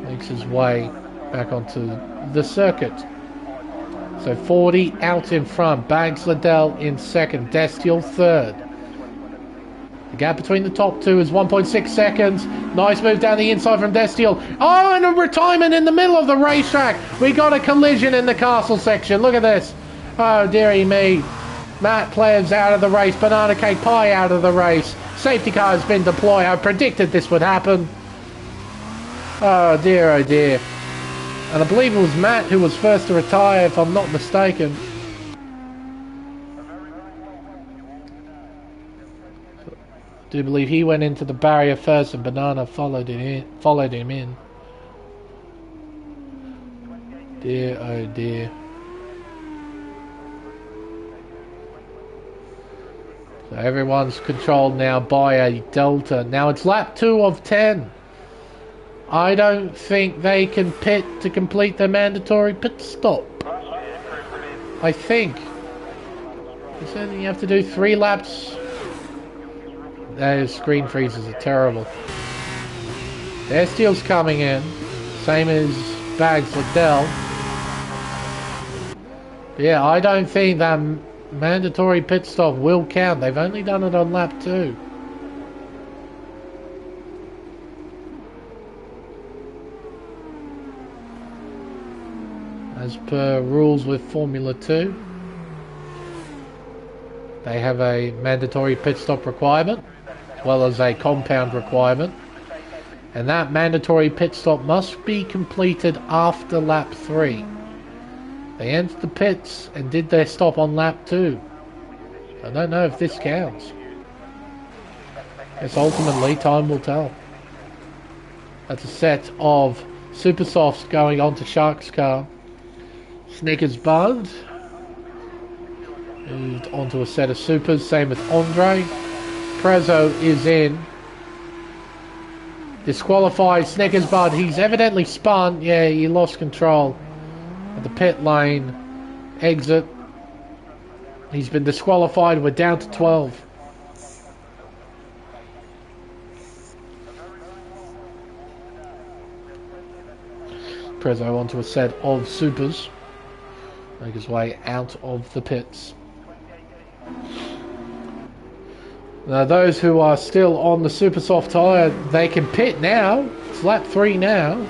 makes his way back onto the circuit. So 40 out in front. Bags Liddell in 2nd. Destiel 3rd. The gap between the top 2 is 1.6 seconds. Nice move down the inside from Destiel. Oh, and a retirement in the middle of the racetrack. We got a collision in the castle section. Look at this. Oh, dearie me. Matt Plebs out of the race. Banana Cake Pie out of the race. Safety car has been deployed. I predicted this would happen. Oh, dear, oh, dear. And I believe it was Matt who was first to retire, if I'm not mistaken. I do believe he went into the barrier first and Banana followed him in. Dear, oh dear. So everyone's controlled now by a Delta. Now it's lap 2 of 10. I don't think they can pit to complete their mandatory pit stop. I think. You said you have to do 3 laps. Those screen freezes are terrible. Destiel's coming in. Same as Bags Liddell. Yeah, I don't think that mandatory pit stop will count. They've only done it on lap 2. As per rules with Formula 2, they have a mandatory pit stop requirement, as well as a compound requirement. And that mandatory pit stop must be completed after lap 3. They entered the pits and did their stop on lap 2. I don't know if this counts. Guess ultimately time will tell. That's a set of Super Softs going onto Shark's car. Snickers Bud moved onto a set of Supers, same with Andre. Prezzo is in. Disqualified Snickers Bud. He's evidently spun. Yeah, he lost control at the pit lane exit. He's been disqualified. We're down to 12. Prezzo onto a set of supers. Make his way out of the pits. Now those who are still on the super soft tyre, they can pit now. It's lap 3 now.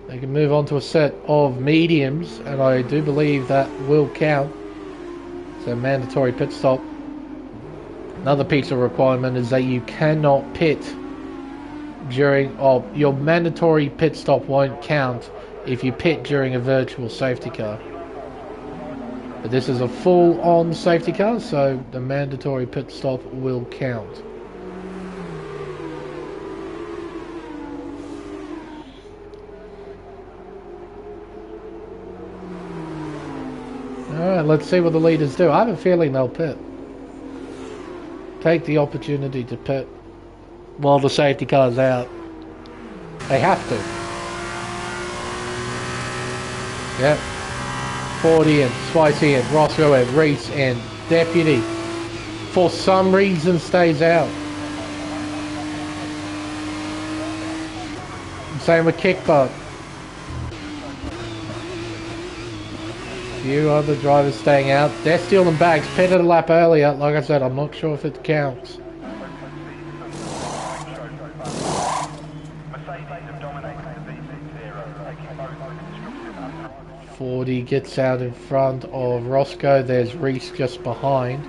They can move on to a set of mediums, and I do believe that will count. It's a mandatory pit stop. Another piece of requirement is that you cannot pit during... Oh, your mandatory pit stop won't count if you pit during a virtual safety car. But this is a full-on safety car, so the mandatory pit stop will count. Alright, let's see what the leaders do. I have a feeling they'll pit. Take the opportunity to pit while the safety car's out. They have to. Yep. 40 in, Spicy in, Roscoe in, Reese in, Deputy for some reason stays out. Same with Kickbutt. Few other drivers staying out. Death Steel and Bags pitted a lap earlier. Like I said, I'm not sure if it counts. Fordy gets out in front of Roscoe. There's Reese just behind.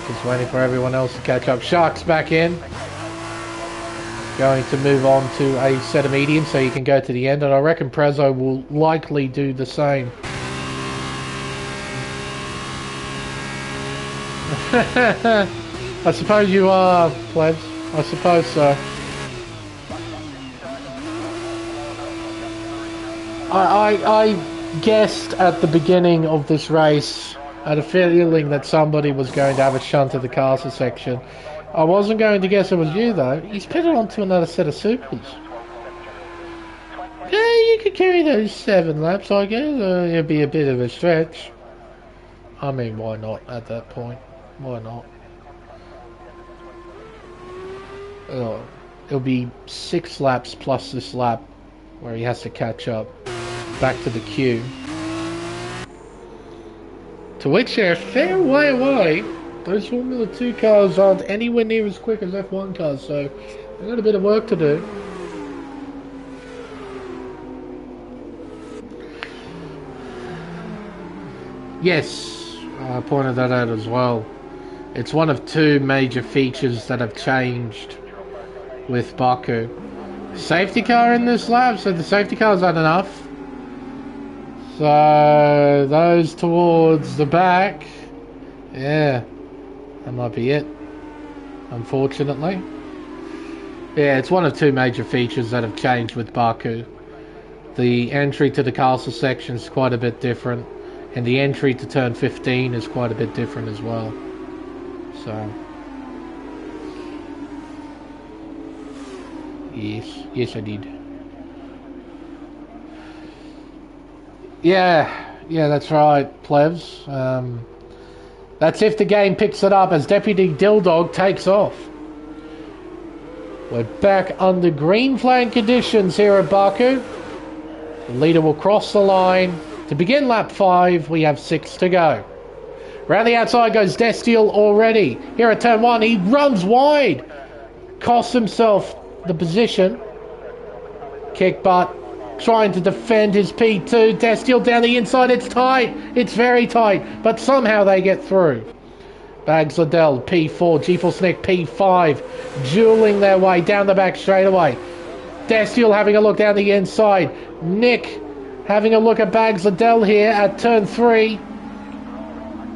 Just waiting for everyone else to catch up. Shark's back in. Going to move on to a set of mediums so you can go to the end, and I reckon Prezzo will likely do the same. I suppose you are, plebs. I suppose so. I guessed at the beginning of this race, I had a feeling that somebody was going to have a shunt at the castle section. I wasn't going to guess it was you though. He's pitted onto another set of supers. Yeah, you could carry those 7 laps, I guess. It'd be a bit of a stretch. I mean, why not at that point? Why not? Oh, it'll be 6 laps plus this lap where he has to catch up back to the queue. To which they're a fair way away. Those Formula 2 cars aren't anywhere near as quick as F1 cars, so they've got a bit of work to do. Yes, I pointed that out as well. It's one of 2 major features that have changed with Baku. Safety car in this lap, so the safety car's not enough. So those towards the back, yeah. That might be it, unfortunately. Yeah, it's one of 2 major features that have changed with Baku. The entry to the castle section is quite a bit different, and the entry to turn 15 is quite a bit different as well. So, yes I did. Yeah, that's right, plebs. That's if the game picks it up as Deputy Dildog takes off. We're back under green flag conditions here at Baku. The leader will cross the line. To begin lap 5, we have 6 to go. Round the outside goes Destiel already. Here at turn 1, he runs wide. Costs himself the position. Kick butt. Trying to defend his P2. Destiel down the inside. It's tight. It's very tight. But somehow they get through. Bags Liddell, P4. G-Force Nick, P5. Dueling their way down the back straightaway. Destiel having a look down the inside. Nick having a look at Bags Liddell here at turn 3.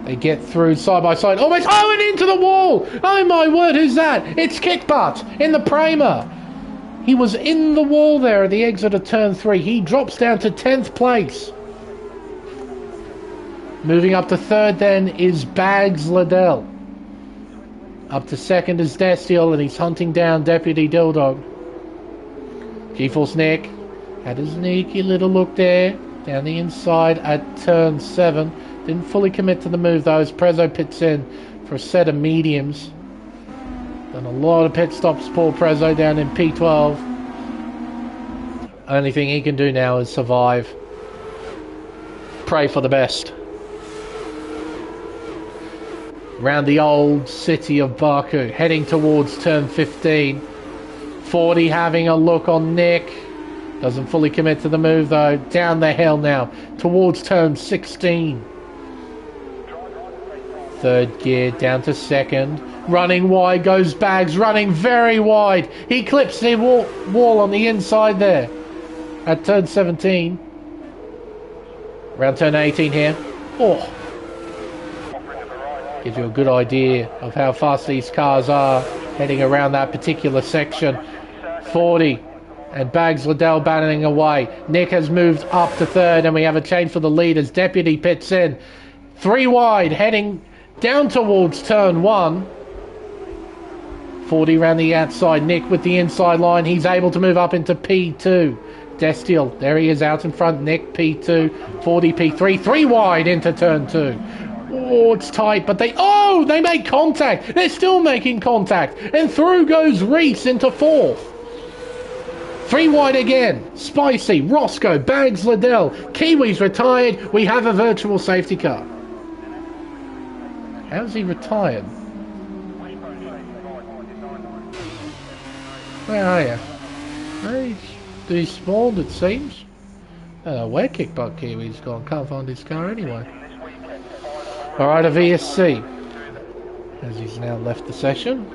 They get through side by side. Almost. Oh, and into the wall. Oh my word, who's that? It's Kickbutt in the Prema. He was in the wall there at the exit of turn 3. He drops down to 10th place. Moving up to 3rd then is Bags Liddell. Up to 2nd is Destiel, and he's hunting down Deputy Dildog. G-Force Nick had a sneaky little look there Down the inside at turn 7. Didn't fully commit to the move though as Prezzo pits in for a set of mediums. Done a lot of pit stops, poor Prezzo down in P12. Only thing he can do now is survive. Pray for the best. Around the old city of Baku, heading towards turn 15. 40 having a look on Nick. Doesn't fully commit to the move though. Down the hill now, towards turn 16. Third gear, down to second. Running wide goes Bags, running very wide. He clips the wall on the inside there. At turn 17. Around turn 18 here. Oh. Gives you a good idea of how fast these cars are heading around that particular section. 40. And Bags Liddell battling away. Nick has moved up to third and we have a change for the lead as Deputy pits in. 3 wide, heading down towards turn 1. 40 around the outside. Nick with the inside line. He's able to move up into P2. Destiel, there he is out in front. Nick P2. 40 P3. 3 wide into turn 2. Oh, it's tight, but they made contact. They're still making contact. And through goes Reese into 4th. 3 wide again. Spicy, Roscoe, Bags Liddell. Kiwi's retired. We have a virtual safety car. How's he retired? Where are you? Hey, he spawned, it seems. Where Kickbutt Kiwi's gone? Can't find his car anyway. Alright, a VSC. As he's now left the session.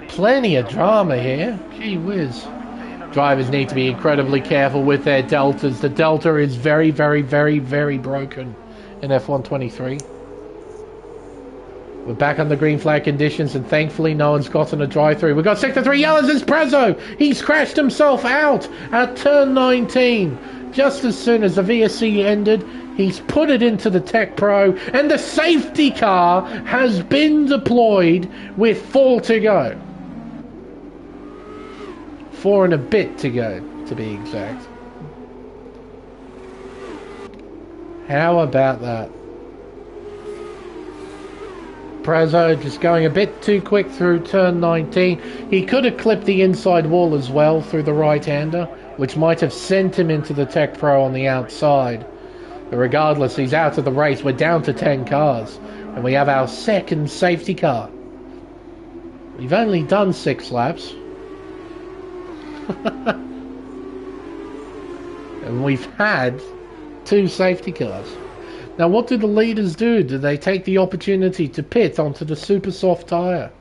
Plenty of drama here. Gee whiz. Drivers need to be incredibly careful with their deltas. The delta is very, very, very, very broken in F123. We're back on the green flag conditions and thankfully no one's gotten a drive-through. We've got Sector 3 yellows as Prezzo. He's crashed himself out at turn 19. Just as soon as the VSC ended, he's put it into the Tech Pro and the safety car has been deployed with 4 to go. 4 and a bit to go, to be exact. How about that? Prezzo just going a bit too quick through turn 19. He could have clipped the inside wall as well through the right-hander, which might have sent him into the Tech Pro on the outside. But regardless, he's out of the race. We're down to 10 cars. And we have our second safety car. We've only done 6 laps. And we've had 2 safety cars. Now what do the leaders do? Do they take the opportunity to pit onto the super soft tyre?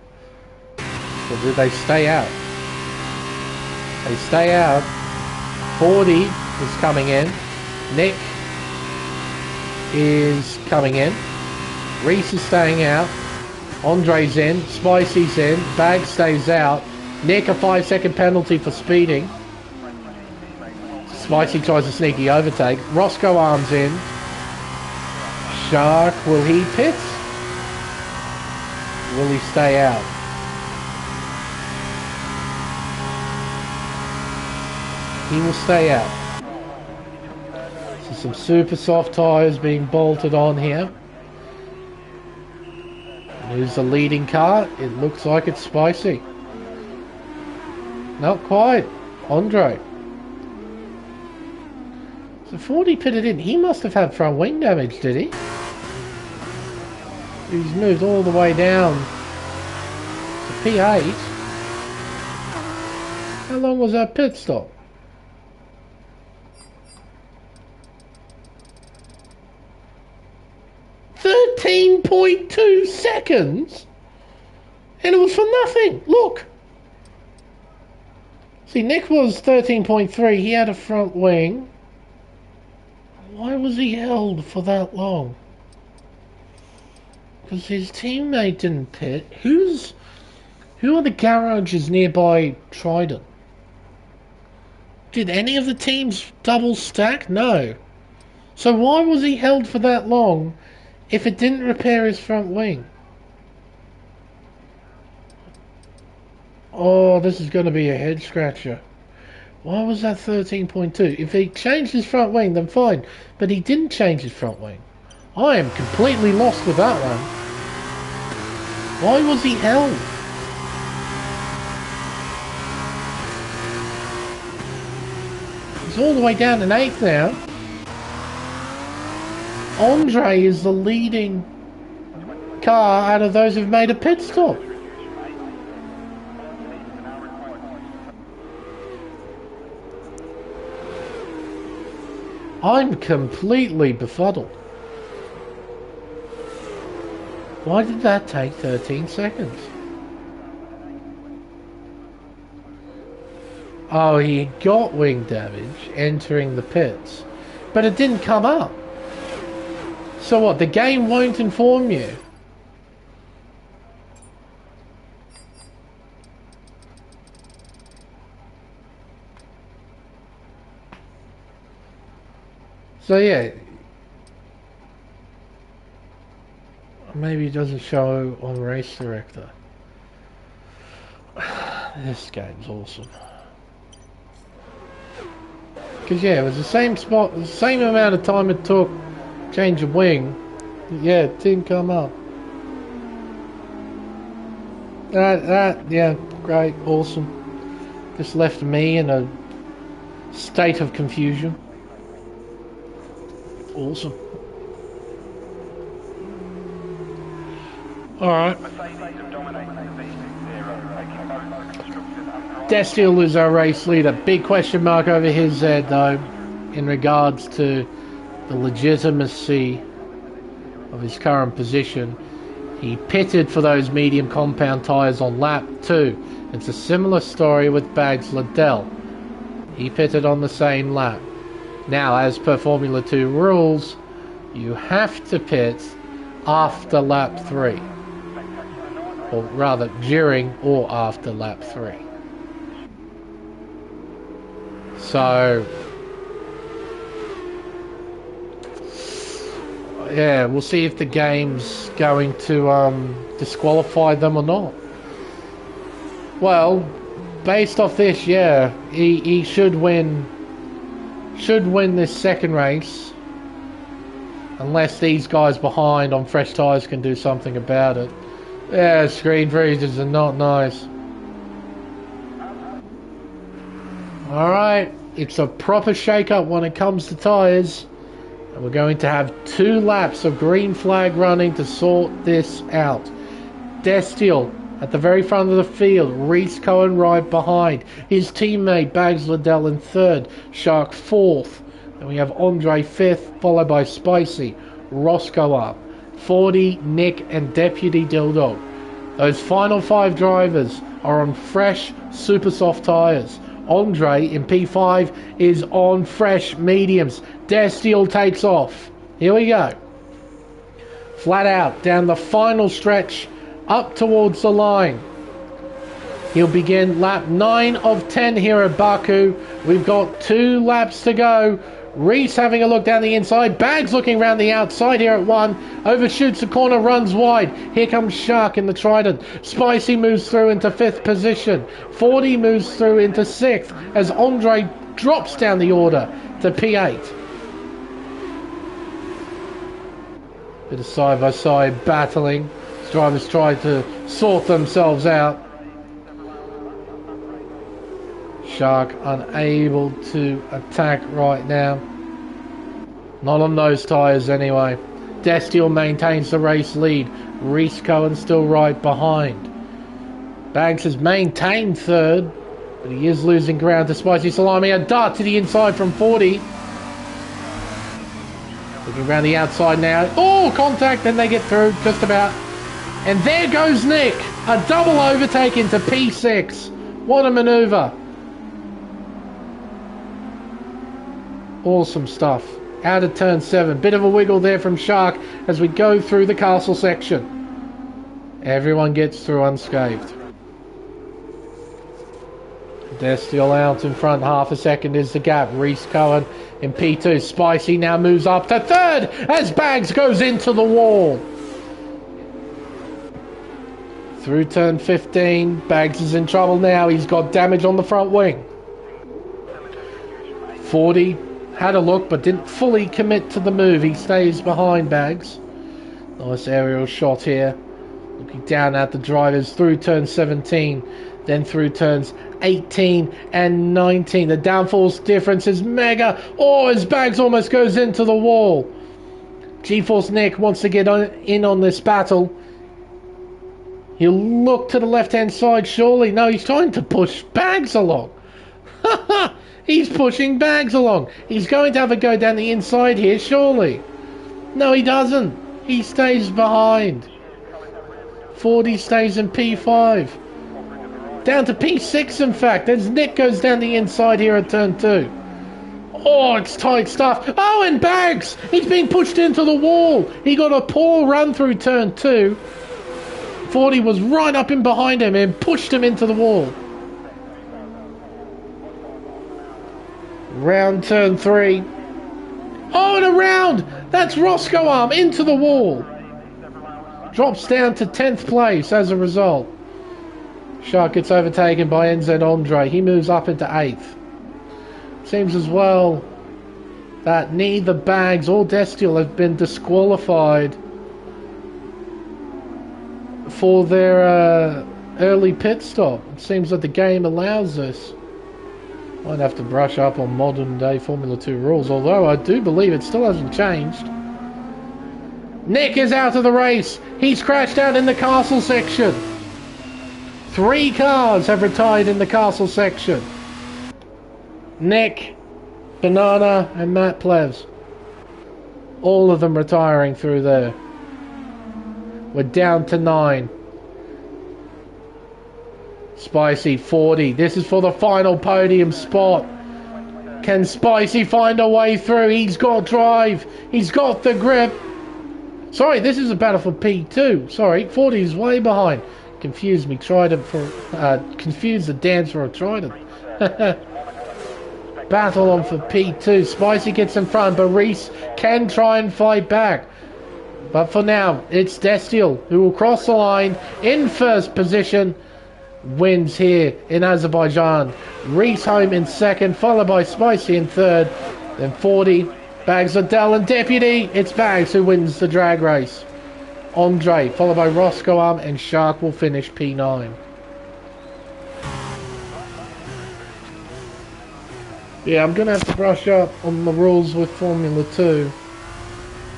Or do they stay out? They stay out. 40 is coming in. Nick is coming in. Reese is staying out. Andre's in. Spicy's in. Bag stays out. Nick, a 5-second penalty for speeding. Spicy tries a sneaky overtake. Roscoe arms in. Shark, will he pit? Will he stay out? He will stay out. So some super soft tyres being bolted on here. And who's the leading car? It looks like it's Spicy. Not quite. Andre. So 40 pitted in. He must have had front wing damage, did he? He's moved all the way down to P8. How long was that pit stop? 13.2 seconds? And it was for nothing. Look. See, Nick was 13.3. He had a front wing. Why was he held for that long? Because his teammate didn't pit. Who are the garages nearby Trident? Did any of the teams double stack? No. So why was he held for that long if it didn't repair his front wing? Oh, this is going to be a head scratcher. Why was that 13.2? If he changed his front wing, then fine. But he didn't change his front wing. I am completely lost with that one. Why was he held? He's all the way down in 8th now. Andre is the leading car out of those who've made a pit stop. I'm completely befuddled. Why did that take 13 seconds? Oh, he got wing damage entering the pits, but it didn't come up. So what, the game won't inform you? So yeah, maybe it doesn't show on Race Director. This game's awesome. Because yeah, it was the same spot, the same amount of time it took change of wing. Yeah, it didn't come up. Yeah, great, awesome. Just left me in a state of confusion. Awesome. Alright. Destiel is our race leader. Big question mark over his head though, in regards to the legitimacy of his current position. He pitted for those medium compound tyres on lap 2. It's a similar story with Bags Liddell. He pitted on the same lap. Now, as per Formula 2 rules, you have to pit after lap 3. Or rather, during or after lap 3. So, yeah, we'll see if the game's going to disqualify them or not. Well, based off this, yeah, he should win this second race, unless these guys behind on fresh tyres can do something about it. Yeah, screen freezes are not nice. Alright, it's a proper shake-up when it comes to tyres. And we're going to have 2 laps of green flag running to sort this out. Destiel at the very front of the field, Reese Cohen right behind. His teammate Bags Liddell in 3rd, Shark 4th. Then we have Andre 5th, followed by Spicy, Roscoe up, 40, Nick and Deputy Dildog. Those final 5 drivers are on fresh, super soft tyres. Andre in P5 is on fresh mediums. Destiel takes off. Here we go. Flat out, down the final stretch, up towards the line. He'll begin lap 9 of 10 here at Baku. We've got 2 laps to go. Reese having a look down the inside. Bags looking around the outside here at 1. Overshoots the corner, runs wide. Here comes Shark in the Trident. Spicy moves through into 5th position. 40 moves through into 6th as Andre drops down the order to P8. Bit of side-by-side battling. Drivers try to sort themselves out. Shark unable to attack right now. Not on those tyres anyway. Destiel maintains the race lead. Reese Cohen still right behind. Banks has maintained 3rd, but he is losing ground to Spicy Salami. A dart to the inside from 40. Looking around the outside now. Oh, contact, and they get through just about. And there goes Nick. A double overtake into P6. What a manoeuvre. Awesome stuff. Out of turn 7. Bit of a wiggle there from Shark as we go through the castle section. Everyone gets through unscathed. Destiel out in front. Half a second is the gap. Reese Cohen in P2. Spicy now moves up to 3rd as Bags goes into the wall. Through turn 15, Bags is in trouble now. He's got damage on the front wing. 40 had a look but didn't fully commit to the move. He stays behind Bags. Nice aerial shot here. Looking down at the drivers through turn 17, then through turns 18 and 19. The downforce difference is mega. Oh, his Bags almost goes into the wall. G-Force Nick wants to get in on this battle. He'll look to the left-hand side, surely. No, he's trying to push Bags along. He's pushing Bags along. He's going to have a go down the inside here, surely. No, he doesn't. He stays behind. 40 stays in P5. Down to P6, in fact, as Nick goes down the inside here at turn 2. Oh, it's tight stuff. Oh, and Bags! He's being pushed into the wall. He got a poor run through turn 2. 40 was right up in behind him and pushed him into the wall. Round turn 3. Oh, and around! That's Roscoe Arm into the wall. Drops down to 10th place as a result. Shark gets overtaken by NZ Andre. He moves up into 8th. Seems as well that neither Bags or Destiel have been disqualified for their early pit stop. It seems that the game allows this. Might have to brush up on modern day Formula 2 rules, although I do believe it still hasn't changed. Nick is out of the race. He's crashed out in the castle section. 3 cars have retired in the castle section. Nick, Banana and Matt Plevs. All of them retiring through there. We're down to 9. Spicy 40. This is for the final podium spot. Can Spicy find a way through? He's got drive. He's got the grip. Sorry, this is a battle for P2. Sorry, 40 is way behind. Confused me. Trident for confused the dance for a Trident. Battle on for P2. Spicy gets in front, but Reese can try and fight back. But for now, it's Destiel who will cross the line in first position. Wins here in Azerbaijan. Reese home in second, followed by Spicy in third. Then 40. Bags Adele and Deputy. It's Bags who wins the drag race. Andre, followed by Roscoe Arm, and Shark will finish P9. Yeah, I'm going to have to brush up on the rules with Formula 2.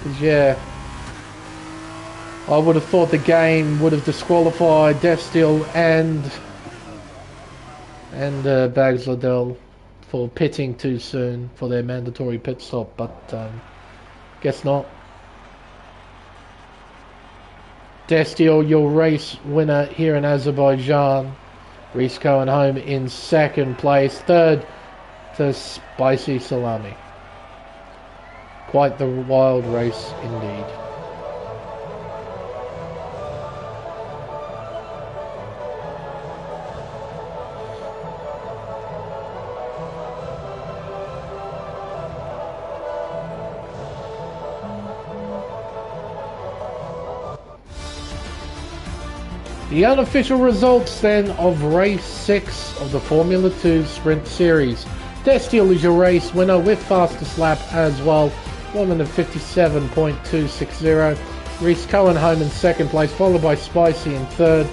Because, yeah, I would have thought the game would have disqualified Destiel and Bags Liddell for pitting too soon for their mandatory pit stop, but guess not. Destiel, your race winner here in Azerbaijan. Reese Cohen home in second place. Third to Spicy Salami. Quite the wild race indeed. The unofficial results then of race 6 of the Formula 2 Sprint Series. Destiel is your race winner with fastest lap as well, 1:57.260. Reese Cohen home in second place, followed by Spicy in third.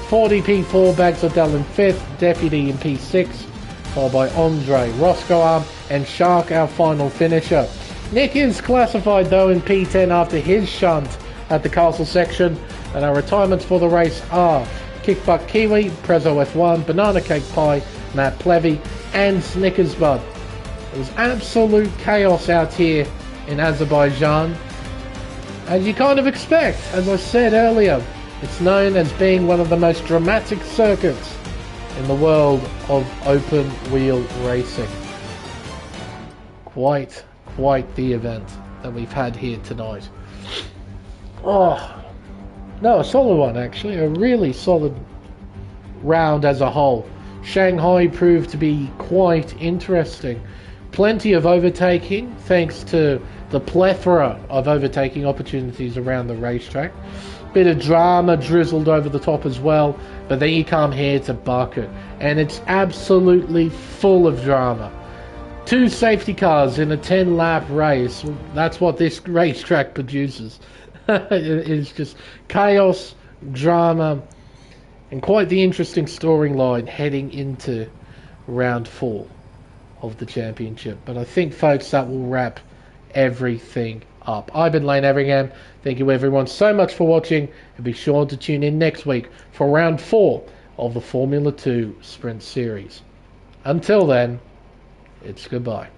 40 P4, Bags Liddell in fifth, Deputy in P6, followed by Andre, Roscoe Arm and Shark, our final finisher. Nick is classified though in P10 after his shunt at the castle section. And our retirements for the race are Kickbutt Kiwi, Prezzo F1, Banana Cake Pie, Matt Plevy, and Snickers Bud. It was absolute chaos out here in Azerbaijan, as you kind of expect. As I said earlier, it's known as being one of the most dramatic circuits in the world of open wheel racing. Quite the event that we've had here tonight. Oh. No, a solid one actually, a really solid round as a whole. Shanghai proved to be quite interesting. Plenty of overtaking, thanks to the plethora of overtaking opportunities around the racetrack. Bit of drama drizzled over the top as well, but then you come here to Baku, and it's absolutely full of drama. 2 safety cars in a 10-lap race. That's what this racetrack produces. It's just chaos, drama, and quite the interesting storyline heading into round 4 of the championship. But I think, folks, that will wrap everything up. I've been Lane Everingham. Thank you everyone so much for watching, and be sure to tune in next week for round 4 of the Formula 2 Sprint Series. Until then, it's goodbye.